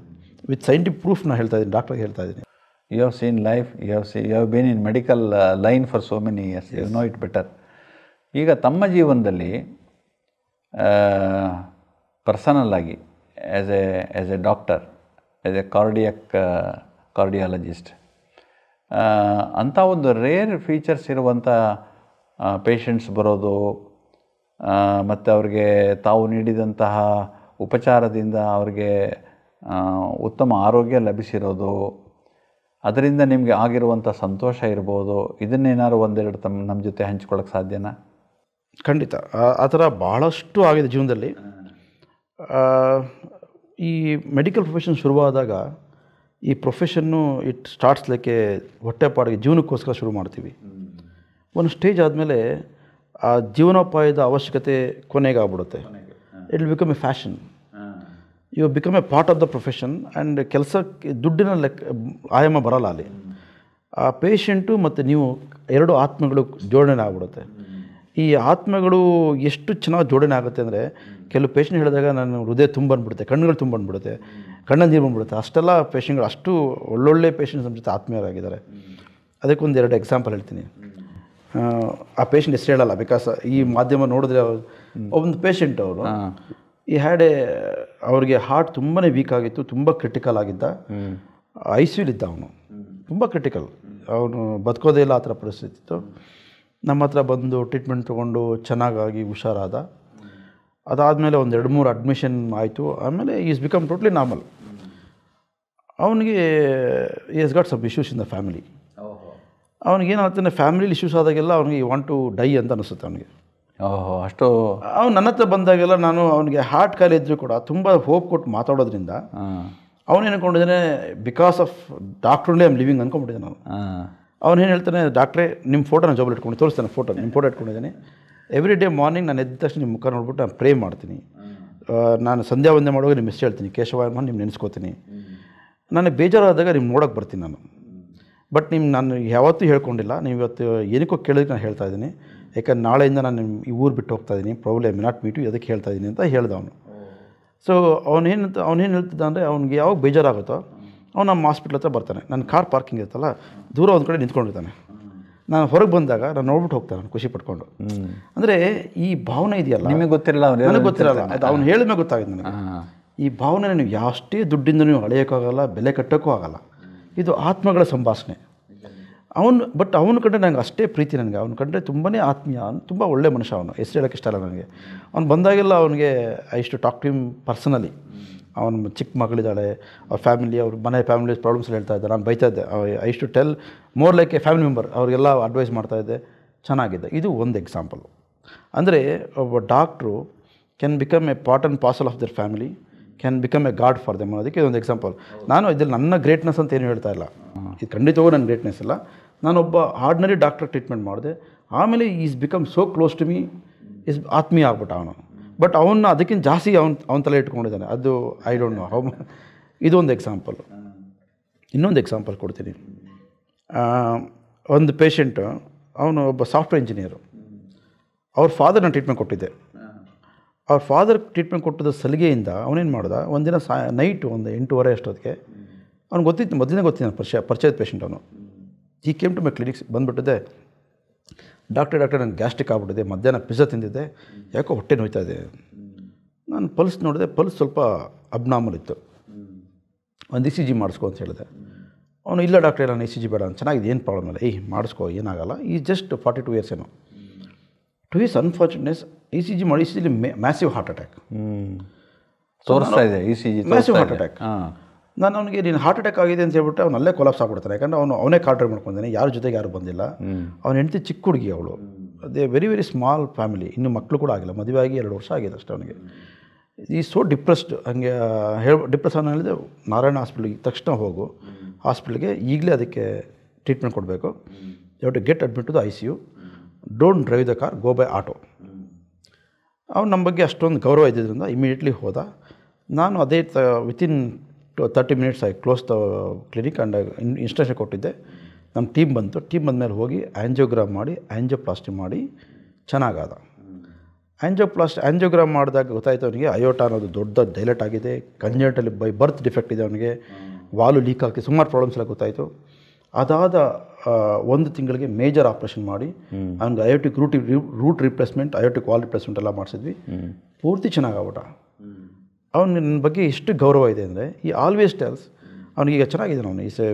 ವಿತ್ ಸೈಂಟಿಫಿಕ್ ಪ್ರೂಫ್ ನಾನು ಹೇಳ್ತಾ ಇದ್ದೀನಿ, ಡಾಕ್ಟ್ರಿಗೆ ಹೇಳ್ತಾ ಇದ್ದೀನಿ. You have seen life, you have been in medical line for so many years, you know it better. ಈಗ ತಮ್ಮ ಜೀವನದಲ್ಲಿ ಪರ್ಸನಲ್ ಆಗಿ as a doctor, as a cardiologist, ಅಂಥ ಒಂದು ರೇರ್ ಫೀಚರ್ಸ್ ಇರುವಂಥ ಪೇಷಂಟ್ಸ್ ಬರೋದು ಮತ್ತು ಅವ್ರಿಗೆ ತಾವು ನೀಡಿದಂತಹ ಉಪಚಾರದಿಂದ ಅವ್ರಿಗೆ ಉತ್ತಮ ಆರೋಗ್ಯ ಲಭಿಸಿರೋದು, ಅದರಿಂದ ನಿಮಗೆ ಆಗಿರುವಂಥ ಸಂತೋಷ ಇರ್ಬೋದು, ಇದನ್ನೇನಾದ್ರು ಒಂದೆರಡು ನಮ್ಮ ಜೊತೆ ಹಂಚ್ಕೊಳ್ಳೋಕ್ಕೆ ಸಾಧ್ಯನಾ? ಖಂಡಿತ. ಆ ಥರ ಭಾಳಷ್ಟು ಆಗಿದೆ ಜೀವನದಲ್ಲಿ. ಈ ಮೆಡಿಕಲ್ ಪ್ರೊಫೆಷನ್ ಶುರುವಾದಾಗ ಈ ಪ್ರೊಫೆಷನ್ನು ಇಟ್ ಸ್ಟಾರ್ಟ್ಸ್ ಲೈಕ್ ಎ ಹೊಟ್ಟೆಪಾಡಿಗೆ, ಜೀವನಕ್ಕೋಸ್ಕರ ಶುರು ಮಾಡ್ತೀವಿ. ಒಂದು ಸ್ಟೇಜ್ ಆದಮೇಲೆ ಆ ಜೀವನೋಪಾಯದ ಅವಶ್ಯಕತೆ ಕೊನೆಗೆ ಆಗ್ಬಿಡುತ್ತೆ. It will become a fashion. You become a part of the profession and ಕೆಲಸಕ್ಕೆ ದುಡ್ಡಿನ ಆಯಾಮ ಬರೋಲ್ಲ ಅಲ್ಲಿ. ಆ ಪೇಷಂಟು ಮತ್ತು ನೀವು ಎರಡು ಆತ್ಮಗಳು ಜೋಡಣೆ ಆಗ್ಬಿಡುತ್ತೆ. ಈ ಆತ್ಮಗಳು ಎಷ್ಟು ಚೆನ್ನಾಗಿ ಜೋಡಣೆ ಆಗುತ್ತೆ ಅಂದರೆ, ಕೆಲವು ಪೇಷಂಟ್ ಹೇಳಿದಾಗ ನಾನು ಹೃದಯ ತುಂಬ ಬಂದ್ಬಿಡುತ್ತೆ, ಕಣ್ಣುಗಳು ತುಂಬ ಬಂದ್ಬಿಡುತ್ತೆ, ಕಣ್ಣಲ್ಲಿ ನೀರು ಬಂದ್ಬಿಡುತ್ತೆ. ಅಷ್ಟೆಲ್ಲ ಪೇಷಂಟ್ಗಳು, ಅಷ್ಟು ಒಳ್ಳೊಳ್ಳೆ ಪೇಷಂಟ್ಸ್ ನಮ್ಮ ಜೊತೆ ಆತ್ಮೀಯರಾಗಿದ್ದಾರೆ. ಅದಕ್ಕೊಂದು ಎರಡು ಎಕ್ಸಾಂಪಲ್ ಹೇಳ್ತೀನಿ. ಆ ಪೇಷಂಟ್ ಹೆಸರು ಹೇಳಲ್ಲ, ಬಿಕಾಸ್ ಈ ಮಾಧ್ಯಮ ನೋಡಿದ್ರೆ ಒಂದು ಪೇಷಂಟ್ ಅವರು ಈ ಅವ್ರಿಗೆ ಹಾರ್ಟ್ ತುಂಬಾ ವೀಕ್ ಆಗಿತ್ತು, ತುಂಬ ಕ್ರಿಟಿಕಲ್ ಆಗಿದ್ದ, ICUಲಿದ್ದ ಅವನು, ತುಂಬ ಕ್ರಿಟಿಕಲ್, ಅವನು ಬದುಕೋದೇ ಇಲ್ಲ, ಆ ಥರ ಪರಿಸ್ಥಿತಿ ಇತ್ತು. ನಮ್ಮ ಹತ್ರ ಬಂದು ಟ್ರೀಟ್ಮೆಂಟ್ ತೊಗೊಂಡು ಚೆನ್ನಾಗಾಗಿ ಹುಷಾರಾದ. ಅದಾದಮೇಲೆ ಒಂದು 2-3 ಅಡ್ಮಿಷನ್ ಆಯಿತು. ಆಮೇಲೆ ಈಸ್ ಬಿಕಮ್ ಟೋಟ್ಲಿ ನಾರ್ಮಲ್. ಅವನಿಗೆ he's got some issues in the family. ಅವನಿಗೇನಾಗ್ತಾನೆ, ಫ್ಯಾಮಿಲಿ ಇಶ್ಯೂಸ್ ಆದಾಗೆಲ್ಲ ಅವನಿಗೆ ವಾಂಟ್ ಟು ಡೈ ಅಂತ ಅನಿಸುತ್ತೆ ಅವನಿಗೆ. ಅಷ್ಟು ಅವ್ನು ನನ್ನ ಹತ್ರ ಬಂದಾಗೆಲ್ಲ ನಾನು ಅವನಿಗೆ ಹಾರ್ಟ್ ಕಾಯಿಲೆ ಇದ್ದರೂ ಕೂಡ ತುಂಬ ಹೋಪ್ ಕೊಟ್ಟು ಮಾತಾಡೋದ್ರಿಂದ ಅವನೇನು ಅಂದ್ಕೊಂಡಿದ್ದಾನೆ, ಬಿಕಾಸ್ ಆಫ್ ಡಾಕ್ಟ್ರಲ್ಲೇ ಐಮ್ ಲಿವಿಂಗ್ ಅಂದ್ಕೊಂಡ್ಬಿಟ್ಟಿದ್ದೆ ನಾನು. ಅವನೇನು ಹೇಳ್ತಾನೆ, ಡಾಕ್ಟ್ರೇ ನಿಮ್ಮ ಫೋಟೋ ನಾನು ಜಾಬಲ್ಲಿ ಇಟ್ಕೊಂಡು ತೋರಿಸ್ತಾನೆ, ನಿಮ್ಮ ಫೋಟೋ ಇಟ್ಕೊಂಡಿದ್ದೀನಿ. ಎವ್ರಿ ಡೇ ಮಾರ್ನಿಂಗ್ ನಾನು ಎದ್ದ ತಕ್ಷಣ ನಿಮ್ಮ ಮುಖ ನೋಡ್ಬಿಟ್ಟು ನಾನು ಪ್ರೇ ಮಾಡ್ತೀನಿ. ನಾನು ಸಂಧ್ಯಾ ವಂದನೆ ಮಾಡುವಾಗ ನಿಮ್ಮ ಹೆಸರು ಹೇಳ್ತೀನಿ, ಕೇಶವ ನಿಮ್ಮ ನೆನೆಸ್ಕೋತೀನಿ. ನನಗೆ ಬೇಜಾರಾದಾಗ ನಿಮ್ಮ ನೋಡೋಕ್ಕೆ ಬರ್ತೀನಿ ನಾನು. ಬಟ್ ನಾನು ಯಾವತ್ತೂ ಹೇಳ್ಕೊಂಡಿಲ್ಲ, ನೀವು ಇವತ್ತು ಏನಕ್ಕೋ ಕೇಳೋದಕ್ಕೆ ನಾನು ಹೇಳ್ತಾ ಇದ್ದೀನಿ. ಯಾಕಂದ್ರೆ ನಾಳೆಯಿಂದ ನಾನು ಈ ಊರು ಬಿಟ್ಟು ಹೋಗ್ತಾ ಇದ್ದೀನಿ, ಪ್ರಾಬ್ಲಮ್ ನಾಟ್ ಮೀಟು, ಅದಕ್ಕೆ ಹೇಳ್ತಾ ಇದ್ದೀನಿ ಅಂತ ಹೇಳ್ದ ಅವನು. ಸೊ ಅವನೇನು ಹೇಳ್ತಿದ್ದ ಅಂದರೆ, ಅವ್ನಿಗೆ ಯಾವಾಗ ಬೇಜಾರಾಗುತ್ತೋ ಅವ್ನು ನಮ್ಮ ಹಾಸ್ಪಿಟ್ಲ್ ಹತ್ರ ಬರ್ತಾನೆ. ನನ್ನ ಕಾರ್ ಪಾರ್ಕಿಂಗ್ ಇರುತ್ತಲ್ಲ, ದೂರ ಒಂದು ಕಡೆ ನಿಂತ್ಕೊಂಡಿರ್ತಾನೆ. ನಾನು ಹೊರಗೆ ಬಂದಾಗ ನಾನು ನೋಡ್ಬಿಟ್ಟು ಹೋಗ್ತಾನೆ, ನಾನು ಖುಷಿ ಪಟ್ಕೊಂಡು. ಅಂದರೆ ಈ ಭಾವನೆ ಇದೆಯಲ್ಲ, ನಿಮಗೆ ಗೊತ್ತಿರಲ್ಲ, ನನಗೆ ಗೊತ್ತಿರಲ್ಲ, ಅದು ಅವ್ನು ಹೇಳಿದ್ಮೇಲೆ ಗೊತ್ತಾಗಿದೆ ನನಗೆ. ಈ ಭಾವನೆ ನೀವು ಯಾವಷ್ಟೇ ದುಡ್ಡಿಂದ ನೀವು ಅಳೆಯೋಕ್ಕಾಗಲ್ಲ, ಬೆಲೆ ಕಟ್ಟೋಕ್ಕೂ ಆಗಲ್ಲ. ಇದು ಆತ್ಮಗಳ ಸಂಭಾಷಣೆ. ಅವನು ಕಂಡ್ರೆ ನನಗೆ ಅಷ್ಟೇ ಪ್ರೀತಿ. ನನಗೆ ಅವನು ಕಂಡ್ರೆ ತುಂಬಾ ಆತ್ಮೀಯ, ಅವನು ತುಂಬ ಒಳ್ಳೆ ಮನುಷ್ಯ. ಅವನು ಹೆಸರು ಹೇಳೋಕ್ಕೆ ಇಷ್ಟ ಇಲ್ಲ ನನಗೆ. ಅವ್ನು ಬಂದಾಗೆಲ್ಲ ಅವನಿಗೆ I to talk to him personally. ಅವನ ಚಿಕ್ಕ ಮಗಳಿದ್ದಾಳೆ, ಅವ್ರ ಫ್ಯಾಮಿಲಿ, ಅವ್ರ ಮನೆ ಫ್ಯಾಮಿಲಿ ಪ್ರಾಬ್ಲಮ್ಸ್ ಹೇಳ್ತಾ ಇದ್ದೆ, ನಾನು ಬೈತಾ ಇದ್ದೆ. I to tell more like a family member, ಅವ್ರಿಗೆಲ್ಲ ಅಡ್ವೈಸ್ ಮಾಡ್ತಾಯಿದ್ದೆ. ಚೆನ್ನಾಗಿದೆ. ಇದು ಒಂದು ಎಕ್ಸಾಂಪಲು. ಅಂದರೆ ಒಬ್ಬ ಡಾಕ್ಟ್ರು can become a part and parcel of their family, can become a god for them ಅನ್ನೋದಕ್ಕೆ ಒಂದು ಎಕ್ಸಾಂಪಲ್. ನಾನು ಇದರಲ್ಲಿ ನನ್ನ ಗ್ರೇಟ್ನೆಸ್ ಅಂತ ಏನು ಹೇಳ್ತಾ ಇಲ್ಲ, ಇದು ಖಂಡಿತವಾಗೂ ನನ್ನ ಗ್ರೇಟ್ನೆಸ್ ಇಲ್ಲ. ನಾನೊಬ್ಬ ಆರ್ಡಿನರಿ ಡಾಕ್ಟ್ರಿಗೆ ಟ್ರೀಟ್ಮೆಂಟ್ ಮಾಡಿದೆ, ಆಮೇಲೆ is become so close to me, is ಆತ್ಮೀಯ ಆಗ್ಬಿಟ್ಟ ಅವನು. ಬಟ್ ಅವನ್ನ ಅದಕ್ಕಿಂತ ಜಾಸ್ತಿ ಅವನ ತಲೆ ಇಟ್ಕೊಂಡಿದ್ದಾನೆ. ಅದು ಐ ಡೋಂಟ್ ನೋ ಹೌ. ಇದೊಂದು ಎಕ್ಸಾಂಪಲ್. ಇನ್ನೊಂದು ಎಕ್ಸಾಂಪಲ್ ಕೊಡ್ತೀನಿ. ಒಂದು ಪೇಷಂಟು, ಅವನು ಒಬ್ಬ ಸಾಫ್ಟ್ವೇರ್ ಇಂಜಿನಿಯರು. ಅವ್ರ ಫಾದರ್ನ ಟ್ರೀಟ್ಮೆಂಟ್ ಕೊಟ್ಟಿದ್ದೆ. ಅವ್ರ ಫಾದರ್ ಟ್ರೀಟ್ಮೆಂಟ್ ಕೊಟ್ಟಿದ್ದ ಸಲಿಗೆಯಿಂದ ಅವನೇನು ಮಾಡ್ದ, ಒಂದಿನ ನೈಟು ಒಂದು 8:30 ಅಷ್ಟೊತ್ತಿಗೆ, ಅವ್ನಿಗೆ ಗೊತ್ತಿತ್ತು, ಮೊದಲನೇ ಗೊತ್ತಿತ್ತು, ಪರಿಚಯದ ಪೇಷಂಟ್ ಅವನು. He came to my clinics ಬಂದುಬಿಟ್ಟಿದ್ದೆ. ಡಾಕ್ಟರ್ ನನಗೆ ಗ್ಯಾಸ್ಟ್ರಿಕ್ ಆಗ್ಬಿಟ್ಟಿದೆ, ಮಧ್ಯಾಹ್ನ ಪಿಜ್ಜಾ ತಿಂದಿದ್ದೆ, ಯಾಕೋ ಹೊಟ್ಟೆ ನೋಯ್ತಾ ಇದೆ. ನಾನು ಪಲ್ಸ್ ನೋಡಿದೆ, ಪಲ್ಸ್ ಸ್ವಲ್ಪ ಅಬ್ನಾರ್ಮಲ್ ಇತ್ತು. ಒಂದು ECG ಮಾಡಿಸ್ಕೊ ಅಂತ ಹೇಳಿದೆ. ಅವನು, ಇಲ್ಲ ಡಾಕ್ಟ್ರೇ ನಾನು ECG ಬೇಡ, ಚೆನ್ನಾಗಿದೆ, ಏನು ಪ್ರಾಬ್ಲಮ್ ಇಲ್ಲ, ಮಾಡಿಸ್ಕೊ, ಏನಾಗಲ್ಲ, ಈ ಜಸ್ಟ್ 42 ಇಯರ್ಸ್ ಏನೋ. ಟು ಹಿಸ್ ಅನ್ಫಾರ್ಚುನೇಟ್ನೆಸ್ ECG ಮಾಡಿ, ECG ಮ್ಯಾಸಿವ್ ಹಾರ್ಟ್ ಅಟ್ಯಾಕ್ ತೋರಿಸ್ತಾ ಇದೆ. ECG massive heart attack. ನಾನು ಅವನಿಗೆ ನೀನು ಹಾರ್ಟ್ ಅಟ್ಯಾಕ್ ಆಗಿದೆ ಅಂತ ಹೇಳ್ಬಿಟ್ಟು ಅವ್ನು ಅಲ್ಲೇ ಕೊಲಾಪ್ಸ್ ಆಗ್ಬಿಡ್ತಾನೆ. ಯಾಕಂದರೆ ಅವನೇ ಕಾರ್ ಡ್ರೈವ್ ಮಾಡ್ಕೊಂಡಿದ್ದಾನೆ, ಯಾರ ಜೊತೆಗೆ ಯಾರು ಬಂದಿಲ್ಲ. ಅವನ ಹೆಂಡತಿ ಚಿಕ್ಕ ಹುಡುಗಿ, ಅವಳು ಅದೇ ವೆರಿ ವೆರಿ ಸ್ಮಾಲ್ ಫ್ಯಾಮಿಲಿ, ಇನ್ನೂ ಮಕ್ಕಳು ಕೂಡ ಆಗಿಲ್ಲ, ಮದುವೆ ಆಗಿ 2 ವರ್ಷ ಆಗಿದೆ ಅಷ್ಟೇ ಅವನಿಗೆ. ಈ ಸೋ ಡಿಪ್ರೆಸ್ಡ್. ಹಂಗೆ ಡಿಪ್ರೆಸ್ ಅನ್ನೋ ಹೇಳಿದೆ, ನಾರಾಯಣ ಹಾಸ್ಪಿಟ್ಲಿಗೆ ತಕ್ಷಣ ಹೋಗು, ಹಾಸ್ಪಿಟ್ಲಿಗೆ ಈಗಲೇ ಅದಕ್ಕೆ ಟ್ರೀಟ್ಮೆಂಟ್ ಕೊಡಬೇಕು, you have to get admit to the ICU, don't drive the car, go by auto. ಅವ್ನು ನಮ್ಮ ಬಗ್ಗೆ ಅಷ್ಟೊಂದು ಗೌರವ ಇದ್ದಿದ್ದರಿಂದ ಇಮಿಡಿಯೇಟ್ಲಿ ಹೋದ. ನಾನು ಅದೇ within 30 minutes I close the clinic and instruction ಕೊಟ್ಟಿದ್ದೆ. ನಮ್ಮ ಟೀಮ್ ಬಂತು, ಟೀಮ್ ಬಂದಮೇಲೆ ಹೋಗಿ ಆ್ಯಂಜಿಯೋಗ್ರಾಮ್ ಮಾಡಿ ಆ್ಯಂಜಿಯೋಪ್ಲಾಸ್ಟಿ ಮಾಡಿ ಚೆನ್ನಾಗಾದ. ಆ್ಯಂಜಿಯೋಗ್ರಾಮ್ ಮಾಡಿದಾಗ ಗೊತ್ತಾಯಿತು ಅವನಿಗೆ ಅಯೋಟ ಅನ್ನೋದು ದೊಡ್ಡ ಡೈಲೆಟ್ ಆಗಿದೆ, ಕಂಜೆಂಟಲ್ಲಿ ಬೈ ಬರ್ತ್ ಡಿಫೆಕ್ಟ್ ಇದೆ ಅವನಿಗೆ, ವಾಲು ಲೀಕ್ ಆಗ್ತಿದೆ, ಸುಮಾರು ಪ್ರಾಬ್ಲಮ್ಸ್ ಎಲ್ಲ ಗೊತ್ತಾಯಿತು. ಅದಾದ 1 ತಿಂಗಳಿಗೆ ಮೇಜರ್ ಆಪ್ರೇಷನ್ ಮಾಡಿ ಅವ್ನಿಗೆ aortic root replacement, aortic valve replacement ಎಲ್ಲ ಮಾಡಿಸಿದ್ವಿ. ಪೂರ್ತಿ ಚೆನ್ನಾಗಾಗ್ಬಿಟ್ಟ. ಅವ್ನು ನನ್ನ ಬಗ್ಗೆ ಎಷ್ಟು ಗೌರವ ಇದೆ ಅಂದರೆ ಈ ಆಲ್ವೇಸ್ ಟೆಲ್ಸ್, ಅವನಿಗೀಗ ಚೆನ್ನಾಗಿದ್ದಾನೆ, ಅವನು ಈಸ್ ಎ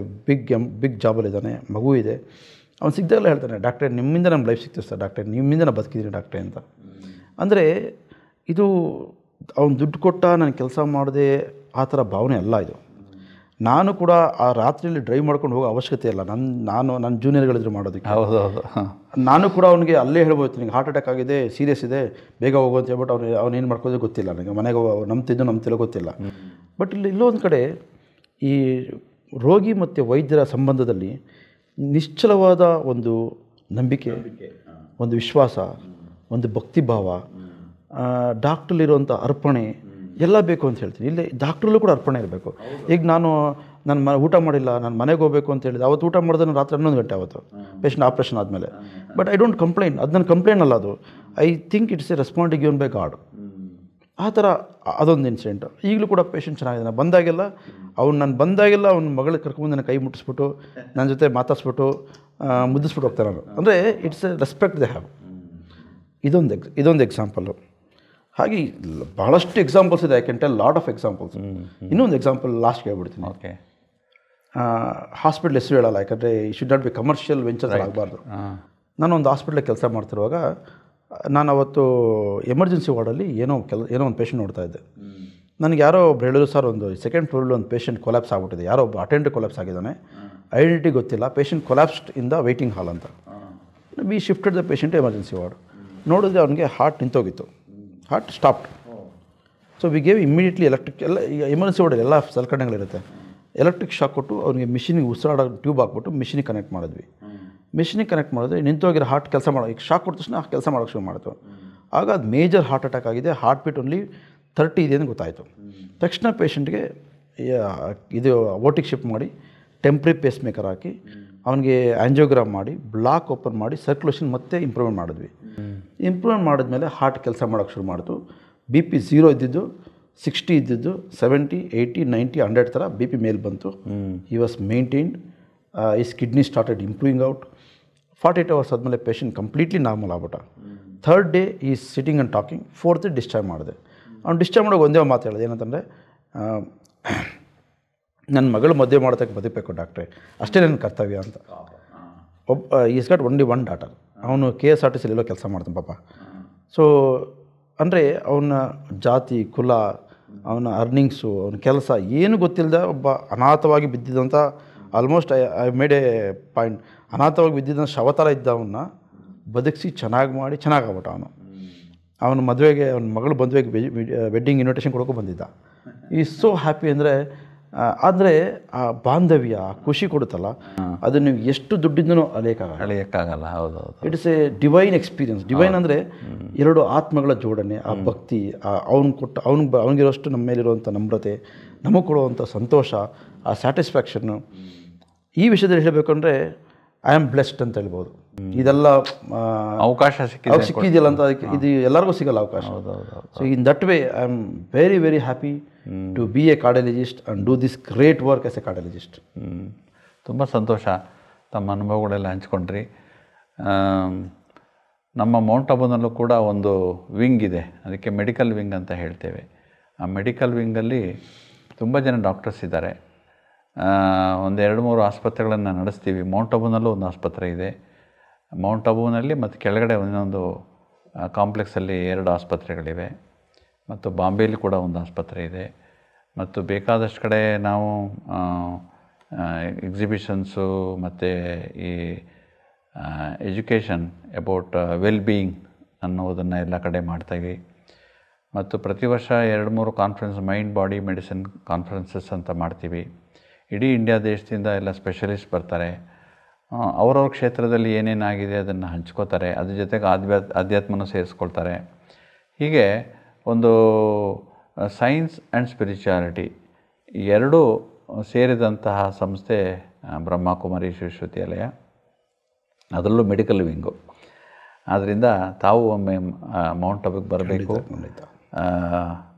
ಬಿಗ್ ಜಾಬಲ್ಲಿದ್ದಾನೆ, ಮಗು ಇದೆ. ಅವ್ನು ಸಿಗ್ದಾಗಲೇ ಹೇಳ್ತಾನೆ, ಡಾಕ್ಟ್ರೆ ನಿಮ್ಮಿಂದ ನಮ್ಮ ಲೈಫ್ ಸಿಗ್ತದೆ ಸರ್, ಡಾಕ್ಟ್ರೆ ನಿಮ್ಮಿಂದ ನಾನು ಬದುಕಿದ್ದೀನಿ ಡಾಕ್ಟ್ರೆ ಅಂತ. ಅಂದರೆ ಇದು ಅವ್ನು ದುಡ್ಡು ಕೊಟ್ಟ ನಾನು ಕೆಲಸ ಮಾಡಿದೆ ಆ ಥರ ಭಾವನೆ ಅಲ್ಲ ಇದು. ನಾನು ಕೂಡ ಆ ರಾತ್ರಿಯಲ್ಲಿ ಡ್ರೈವ್ ಮಾಡ್ಕೊಂಡು ಹೋಗೋ ಅವಶ್ಯಕತೆ ಇಲ್ಲ. ನನ್ನ ಜೂನಿಯರ್ಗಳಿದ್ರು ಮಾಡೋದಕ್ಕೆ. ಹೌದೌದು. ನಾನು ಕೂಡ ಅವನಿಗೆ ಅಲ್ಲೇ ಹೇಳ್ಬೋದು, ನಿನಗೆ ಹಾರ್ಟ್ ಅಟ್ಯಾಕ್ ಆಗಿದೆ, ಸೀರಿಯಸ್ ಇದೆ, ಬೇಗ ಹೋಗು ಅಂತ ಹೇಳ್ಬಿಟ್ಟು ಅವನೇನು ಮಾಡ್ಕೋದು ಗೊತ್ತಿಲ್ಲ ನನಗೆ, ಮನೆಗೆ ನಂಬ್ತಿಲ್ಲೋ ಗೊತ್ತಿಲ್ಲ. ಬಟ್ ಇಲ್ಲೊಂದು ಕಡೆ ಈ ರೋಗಿ ಮತ್ತು ವೈದ್ಯರ ಸಂಬಂಧದಲ್ಲಿ ನಿಶ್ಚಲವಾದ ಒಂದು ನಂಬಿಕೆ, ಒಂದು ವಿಶ್ವಾಸ, ಒಂದು ಭಕ್ತಿಭಾವ, ಡಾಕ್ಟ್ರಲ್ಲಿರುವಂಥ ಅರ್ಪಣೆ ಎಲ್ಲ ಬೇಕು ಅಂತ ಹೇಳ್ತೀನಿ. ಇಲ್ಲಿ ಡಾಕ್ಟ್ರಲ್ಲೂ ಕೂಡ ಅರ್ಪಣೆ ಇರಬೇಕು. ಈಗ ನಾನು ಊಟ ಮಾಡಿಲ್ಲ, ನಾನು ಮನೆಗೆ ಹೋಗಬೇಕು ಅಂತ ಹೇಳಿದೆ, ಅವತ್ತು ಊಟ ಮಾಡಿದ್ರೆ ನಾನು ರಾತ್ರಿ 11 ಗಂಟೆ ಆವತ್ತು ಪೇಷಂಟ್ ಆಪ್ರೇಷನ್ ಆದಮೇಲೆ. ಬಟ್ ಐ ಡೋಂಟ್ ಕಂಪ್ಲೇಂಟ್, ಅದು ನನ್ನ ಕಂಪ್ಲೇಂಟ್ ಅಲ್ಲ, ಅದು I think it's A responding given by god. ಆ ಥರ ಅದೊಂದು ಇನ್ಸಿಡೆಂಟ್. ಈಗಲೂ ಕೂಡ ಪೇಷಂಟ್ ಚೆನ್ನಾಗಿದೆ. ಬಂದಾಗೆಲ್ಲ ಅವ್ನ ಮಗಳಿಗೆ ಕರ್ಕೊಂಡು ನನ್ನ ಕೈ ಮುಟ್ಟಿಸ್ಬಿಟ್ಟು ನನ್ನ ಜೊತೆ ಮಾತಾಡ್ಸ್ಬಿಟ್ಟು ಮುದ್ದಿಸ್ಬಿಟ್ಟು ಹೋಗ್ತಾರೆ ನಾನು. ಅಂದರೆ it's A respect they have. ಇದೊಂದು ಎಕ್ಸಾಂಪಲ್ಲು. ಹಾಗೆ ಭಾಳಷ್ಟು ಎಕ್ಸಾಂಪಲ್ಸ್ ಇದೆ. I can tell lot of examples. ಇನ್ನೊಂದು ಎಕ್ಸಾಂಪಲ್ ಲಾಸ್ಟ್ಗೆ ಹೇಳ್ಬಿಡ್ತೀನಿ. ಓಕೆ. ಹಾಸ್ಪಿಟ್ಲ್ ಹೆಸರು ಹೇಳಲ್ಲ, ಯಾಕಂದರೆ ಈ should not be commercial ventures ಆಗಬಾರ್ದು. ನಾನೊಂದು ಹಾಸ್ಪಿಟ್ಲಿಗೆ ಕೆಲಸ ಮಾಡ್ತಿರುವಾಗ ನಾನು ಅವತ್ತು ಎಮರ್ಜೆನ್ಸಿ ವಾರ್ಡಲ್ಲಿ ಏನೋ ಒಂದು ಪೇಷಂಟ್ ನೋಡ್ತಾ ಇದ್ದೆ. ನನಗೆ ಯಾರೋ ಒಬ್ರು ಹೇಳಿದ್ರು, ಸರ್ ಒಂದು 2nd ಫ್ಲೋರಲ್ಲಿ ಒಂದು ಪೇಷಂಟ್ ಕೊಲ್ಯಾಪ್ಸ್ ಆಗಿಬಿಟ್ಟಿದೆ, ಯಾರೋ ಒಬ್ಬ ಅಟೆಂಡರ್ ಕೊಲ್ಯಾಪ್ಸ್ ಆಗಿದ್ದಾನೆ, ಐಡೆಂಟಿಟಿ ಗೊತ್ತಿಲ್ಲ, patient collapsed in the waiting hall ಅಂತ. We shifted the patient emergency ward. ನೋಡಿದ್ರೆ ಅವನಿಗೆ ಹಾರ್ಟ್ ನಿಂತೋಗಿತ್ತು, heart stopped. So we gave immediately electric, ಎಲ್ಲ ಈಗ ಎಮರ್ಜೆನ್ಸಿ ವಾರ್ಡಲ್ಲಿ ಎಲ್ಲ ಸಲಕರಣೆಗಳಿರುತ್ತೆ, ಎಲೆಕ್ಟ್ರಿಕ್ ಶಾಕ್ ಕೊಟ್ಟು ಅವ್ನಿಗೆ ಮಿಷಿನಿಗೆ ಉಸಿರಾಡೋ ಟ್ಯೂಬ್ ಹಾಕ್ಬಿಟ್ಟು ಮಿಷಿನಿಗೆ ಕನೆಕ್ಟ್ ಮಾಡಿದ್ವಿ. ಮಿಷಿನಿಗೆ ಕನೆಕ್ಟ್ ಮಾಡಿದ್ರೆ ನಿಂತೋಗಿರೋ ಹಾರ್ಟ್ ಕೆಲಸ ಮಾಡೋ, ಈಗ ಶಾಕ್ ಕೊಟ್ಟ ತಕ್ಷಣ ಕೆಲಸ ಮಾಡೋಕ್ಕೆ ಶುರು ಮಾಡ್ತು. ಆಗ ಅದು ಮೇಜರ್ ಹಾರ್ಟ್ ಅಟ್ಯಾಕ್ ಆಗಿದೆ, ಹಾರ್ಟ್ ಬೀಟ್ ಓನ್ಲಿ 30 ಇದೆ ಅಂತ ಗೊತ್ತಾಯಿತು. ತಕ್ಷಣ ಪೇಷಂಟ್ಗೆ ಇದು ಓಟಿಗೆ ಶಿಫ್ಟ್ ಮಾಡಿ ಟೆಂಪ್ರರಿ ಪೇಸ್ ಮೇಕರ್ ಹಾಕಿ ಅವನಿಗೆ ಆ್ಯಂಜಿಯೋಗ್ರಾಮ್ ಮಾಡಿ ಬ್ಲಾಕ್ ಓಪನ್ ಮಾಡಿ ಸರ್ಕ್ಯುಲೇಷನ್ ಮತ್ತೆ ಇಂಪ್ರೂವ್ಮೆಂಟ್ ಮಾಡಿದ್ವಿ. ಇಂಪ್ರೂವ್ಮೆಂಟ್ ಮಾಡಿದ್ಮೇಲೆ ಹಾರ್ಟ್ ಕೆಲಸ ಮಾಡೋಕ್ಕೆ ಶುರು ಮಾಡಿತು. BP 0 ಇದ್ದಿದ್ದು 60 ಇದ್ದಿದ್ದು 70, 80, 90, 100 ಥರ BP ಮೇಲೆ ಬಂತು. He was maintained. His kidney started improving out. 48 hours ಆದಮೇಲೆ ಪೇಷಂಟ್ ಕಂಪ್ಲೀಟ್ಲಿ ನಾರ್ಮಲ್ ಆಗ್ಬಿಟ್ಟ. 3rd day he's sitting and talking. 4th day discharge ಮಾಡಿದೆ. ಅವ್ನು ಡಿಸ್ಚಾರ್ಜ್ ಮಾಡೋಕೆ ಒಂದೇ ಮಾತು ಹೇಳಿದೆ, ಏನಂತಂದರೆ ನನ್ನ ಮಗಳು ಮದುವೆ ಮಾಡೋದಕ್ಕೆ ಬದುಕಬೇಕು ಡಾಕ್ಟ್ರೆ, ಅಷ್ಟೇ ನನ್ನ ಕರ್ತವ್ಯ ಅಂತ. Is got only 1 daughter. ಅವನು KSRTC ಎಲ್ಲೋ ಕೆಲಸ ಮಾಡ್ತಾನೆ ಪಾಪ. ಸೊ ಅಂದರೆ ಅವನ ಜಾತಿ ಕುಲ, ಅವನ ಅರ್ನಿಂಗ್ಸು, ಅವನ ಕೆಲಸ ಏನು ಗೊತ್ತಿಲ್ಲದೆ ಒಬ್ಬ ಅನಾಥವಾಗಿ ಬಿದ್ದಿದ್ದಂಥ, almost I made a point, ಅನಾಥವಾಗಿ ಬಿದ್ದಿದ್ದಂಥ ಶವ ಥರ ಇದ್ದ ಅವನ್ನ ಬದುಕಿಸಿ ಚೆನ್ನಾಗಿ ಮಾಡಿ ಚೆನ್ನಾಗಾಗ್ಬಿಟ್ಟ ಅವನು. ಅವನ ಮದುವೆಗೆ, ಅವನ ಮಗಳು ಮದುವೆಗೆ ವೆಡ್ಡಿಂಗ್ ಇನ್ವಿಟೇಷನ್ ಕೊಡೋಕ್ಕೂ ಬಂದಿದ್ದ. Is so happy. ಅಂದರೆ ಆ ಬಾಂಧವ್ಯ, ಖುಷಿ ಕೊಡುತ್ತಲ್ಲ, ಅದು ನೀವು ಎಷ್ಟು ದುಡ್ಡಿಂದನೂ ಅಳೆಯೋಕ್ಕಾಗಲ್ಲ. ಹೌದೌದು. It's A divine experience. Divine ಅಂದರೆ 2 ಆತ್ಮಗಳ ಜೋಡಣೆ, ಆ ಭಕ್ತಿ, ಅವನಿಗಿರೋಷ್ಟು ನಮ್ಮ ಮೇಲಿರುವಂಥ ನಮ್ರತೆ, ನಮಗೆ ಕೊಡುವಂಥ ಸಂತೋಷ, ಆ ಸ್ಯಾಟಿಸ್ಫ್ಯಾಕ್ಷನ್ನು. ಈ ವಿಷಯದಲ್ಲಿ ಹೇಳಬೇಕು ಅಂದರೆ ಐ ಆಮ್ ಬ್ಲೆಸ್ಡ್ ಅಂತ ಹೇಳ್ಬೋದು. ಇದೆಲ್ಲ ಅವಕಾಶ ಸಿಕ್ಕಿದೆಯಲ್ಲ ಅಂತ, ಅದಕ್ಕೆ ಇದು ಎಲ್ಲರಿಗೂ ಸಿಗಲ್ಲ ಅವಕಾಶ. So in that way I am very very happy to be a cardiologist and do this great work as a cardiologist. ತುಂಬ ಸಂತೋಷ ತಮ್ಮ ಅನುಭವಗಳೆಲ್ಲ ಹಂಚ್ಕೊಂಡ್ರಿ. ನಮ್ಮ ಮೌಂಟ್ ಅಬೂನಲ್ಲೂ ಕೂಡ ಒಂದು ವಿಂಗ್ ಇದೆ, ಅದಕ್ಕೆ ಮೆಡಿಕಲ್ ವಿಂಗ್ ಅಂತ ಹೇಳ್ತೇವೆ. ಆ ಮೆಡಿಕಲ್ ವಿಂಗಲ್ಲಿ ತುಂಬ ಜನ ಡಾಕ್ಟರ್ಸ್ ಇದ್ದಾರೆ. ಒಂದು 2-3 ಆಸ್ಪತ್ರೆಗಳನ್ನು ನಡೆಸ್ತೀವಿ. ಮೌಂಟ್ ಅಬೂನಲ್ಲೂ ಒಂದು ಆಸ್ಪತ್ರೆ ಇದೆ. ಮೌಂಟ್ ಅಬೂನಲ್ಲಿ ಮತ್ತು ಕೆಳಗಡೆ ಇನ್ನೊಂದು ಕಾಂಪ್ಲೆಕ್ಸಲ್ಲಿ 2 ಆಸ್ಪತ್ರೆಗಳಿವೆ. ಮತ್ತು ಬಾಂಬೆಯಲ್ಲಿ ಕೂಡ ಒಂದು ಆಸ್ಪತ್ರೆ ಇದೆ. ಮತ್ತು ಬೇಕಾದಷ್ಟು ಕಡೆ ನಾವು ಎಕ್ಸಿಬಿಷನ್ಸು ಮತ್ತು ಈ ಎಜುಕೇಷನ್ ಅಬೌಟ್ ವೆಲ್ ಬೀಯಿಂಗ್ ಅನ್ನೋದನ್ನು ಎಲ್ಲ ಕಡೆ ಮಾಡ್ತಾಯಿವಿ. ಮತ್ತು ಪ್ರತಿ ವರ್ಷ 2-3 conference mind body medicine conferences ಅಂತ ಮಾಡ್ತೀವಿ. ಇಡೀ ಇಂಡಿಯಾ ದೇಶದಿಂದ ಎಲ್ಲ ಸ್ಪೆಷಲಿಸ್ಟ್ ಬರ್ತಾರೆ. ಅವರವ್ರ ಕ್ಷೇತ್ರದಲ್ಲಿ ಏನೇನಾಗಿದೆ ಅದನ್ನು ಹಂಚ್ಕೋತಾರೆ. ಅದ್ರ ಜೊತೆಗೆ ಆಧ್ಯಾತ್ಮನೂ ಸೇರಿಸ್ಕೊಳ್ತಾರೆ. ಹೀಗೆ ಒಂದು ಸೈನ್ಸ್ ಆ್ಯಂಡ್ ಸ್ಪಿರಿಚುಯಾಲಿಟಿ ಎರಡೂ ಸೇರಿದಂತಹ ಸಂಸ್ಥೆ ಬ್ರಹ್ಮಕುಮಾರಿ ವಿಶ್ವವಿದ್ಯಾಲಯ, ಅದರಲ್ಲೂ ಮೆಡಿಕಲ್ ವಿಂಗು. ಆದ್ದರಿಂದ ತಾವು ಒಮ್ಮೆ ಮೌಂಟ್ ಆಬುಗೆ ಬರಬೇಕು.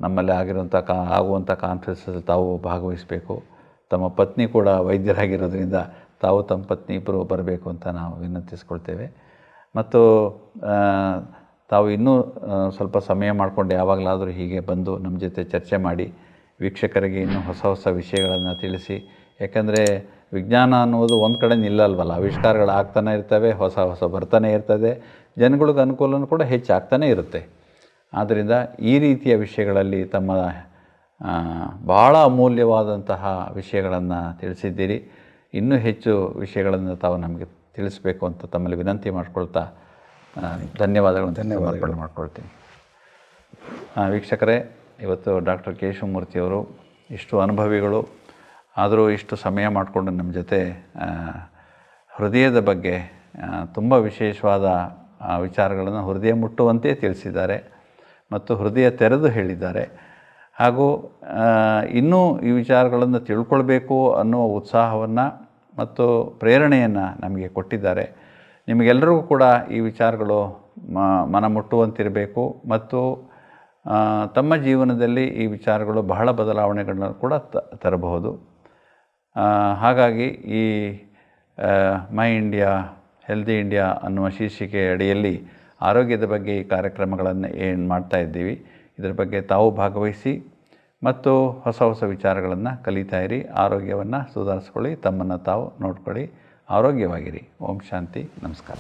ನಮ್ಮಲ್ಲಿ ಆಗುವಂಥ ಕಾನ್ಫರೆನ್ಸಲ್ಲಿ ತಾವು ಭಾಗವಹಿಸಬೇಕು. ತಮ್ಮ ಪತ್ನಿ ಕೂಡ ವೈದ್ಯರಾಗಿರೋದ್ರಿಂದ ತಾವು ತಮ್ಮ ಪತ್ನಿ ಇಬ್ಬರು ಬರಬೇಕು ಅಂತ ನಾವು ವಿನಂತಿಸ್ಕೊಳ್ತೇವೆ. ಮತ್ತು ತಾವು ಇನ್ನೂ ಸ್ವಲ್ಪ ಸಮಯ ಮಾಡಿಕೊಂಡು ಯಾವಾಗಲಾದರೂ ಹೀಗೆ ಬಂದು ನಮ್ಮ ಜೊತೆ ಚರ್ಚೆ ಮಾಡಿ ವೀಕ್ಷಕರಿಗೆ ಇನ್ನೂ ಹೊಸ ಹೊಸ ವಿಷಯಗಳನ್ನು ತಿಳಿಸಿ. ಯಾಕಂದರೆ ವಿಜ್ಞಾನ ಅನ್ನೋದು ಒಂದು ಕಡೆ ನಿಲ್ಲಲ್ವಲ್ಲ, ಆವಿಷ್ಕಾರಗಳು ಆಗ್ತಾನೆ ಇರ್ತವೆ, ಹೊಸ ಹೊಸ ಬರ್ತಾನೆ ಇರ್ತದೆ, ಜನಗಳಿಗೆ ಅನುಕೂಲನೂ ಕೂಡ ಹೆಚ್ಚಾಗ್ತಾನೆ ಇರುತ್ತೆ. ಆದ್ದರಿಂದ ಈ ರೀತಿಯ ವಿಷಯಗಳಲ್ಲಿ ತಮ್ಮ ಭಾಳ ಅಮೂಲ್ಯವಾದಂತಹ ವಿಷಯಗಳನ್ನು ತಿಳಿಸಿದ್ದೀರಿ. ಇನ್ನೂ ಹೆಚ್ಚು ವಿಷಯಗಳನ್ನು ತಾವು ನಮಗೆ ತಿಳಿಸಬೇಕು ಅಂತ ತಮ್ಮಲ್ಲಿ ವಿನಂತಿ ಮಾಡ್ಕೊಳ್ತಾ ಧನ್ಯವಾದಗಳನ್ನು ಮಾಡ್ಕೊಳ್ತೀನಿ. ವೀಕ್ಷಕರೇ, ಇವತ್ತು ಡಾಕ್ಟರ್ ಕೆ ಶಿವಮೂರ್ತಿಯವರು ಇಷ್ಟು ಅನುಭವಿಗಳು, ಆದರೂ ಇಷ್ಟು ಸಮಯ ಮಾಡಿಕೊಂಡು ನಮ್ಮ ಜೊತೆ ಹೃದಯದ ಬಗ್ಗೆ ತುಂಬ ವಿಶೇಷವಾದ ವಿಚಾರಗಳನ್ನು ಹೃದಯ ಮುಟ್ಟುವಂತೆ ತಿಳಿಸಿದ್ದಾರೆ ಮತ್ತು ಹೃದಯ ತೆರೆದು ಹೇಳಿದ್ದಾರೆ. ಹಾಗೂ ಇನ್ನೂ ಈ ವಿಚಾರಗಳನ್ನು ತಿಳ್ಕೊಳ್ಬೇಕು ಅನ್ನುವ ಉತ್ಸಾಹವನ್ನು ಮತ್ತು ಪ್ರೇರಣೆಯನ್ನು ನಮಗೆ ಕೊಟ್ಟಿದ್ದಾರೆ. ನಿಮಗೆಲ್ಲರಿಗೂ ಕೂಡ ಈ ವಿಚಾರಗಳು ಮನ ಮುಟ್ಟುವಂತಿರಬೇಕು ಮತ್ತು ತಮ್ಮ ಜೀವನದಲ್ಲಿ ಈ ವಿಚಾರಗಳು ಬಹಳ ಬದಲಾವಣೆಗಳನ್ನ ಕೂಡ ತರಬಹುದು. ಹಾಗಾಗಿ ಈ ಮೈ ಇಂಡಿಯಾ ಹೆಲ್ದಿ ಇಂಡಿಯಾ ಅನ್ನುವ ಶೀರ್ಷಿಕೆ ಅಡಿಯಲ್ಲಿ ಆರೋಗ್ಯದ ಬಗ್ಗೆ ಈ ಕಾರ್ಯಕ್ರಮಗಳನ್ನು ಏನು ಮಾಡ್ತಾ ಇದ್ದೀವಿ, ಇದರ ಬಗ್ಗೆ ತಾವು ಭಾಗವಹಿಸಿ ಮತ್ತು ಹೊಸ ಹೊಸ ವಿಚಾರಗಳನ್ನು ಕಲಿತಾ ಇರಿ. ಆರೋಗ್ಯವನ್ನು ಸುಧಾರಿಸ್ಕೊಳ್ಳಿ, ತಮ್ಮನ್ನು ತಾವು ನೋಡ್ಕೊಳ್ಳಿ, ಆರೋಗ್ಯವಾಗಿರಿ. ಓಂ ಶಾಂತಿ. ನಮಸ್ಕಾರ.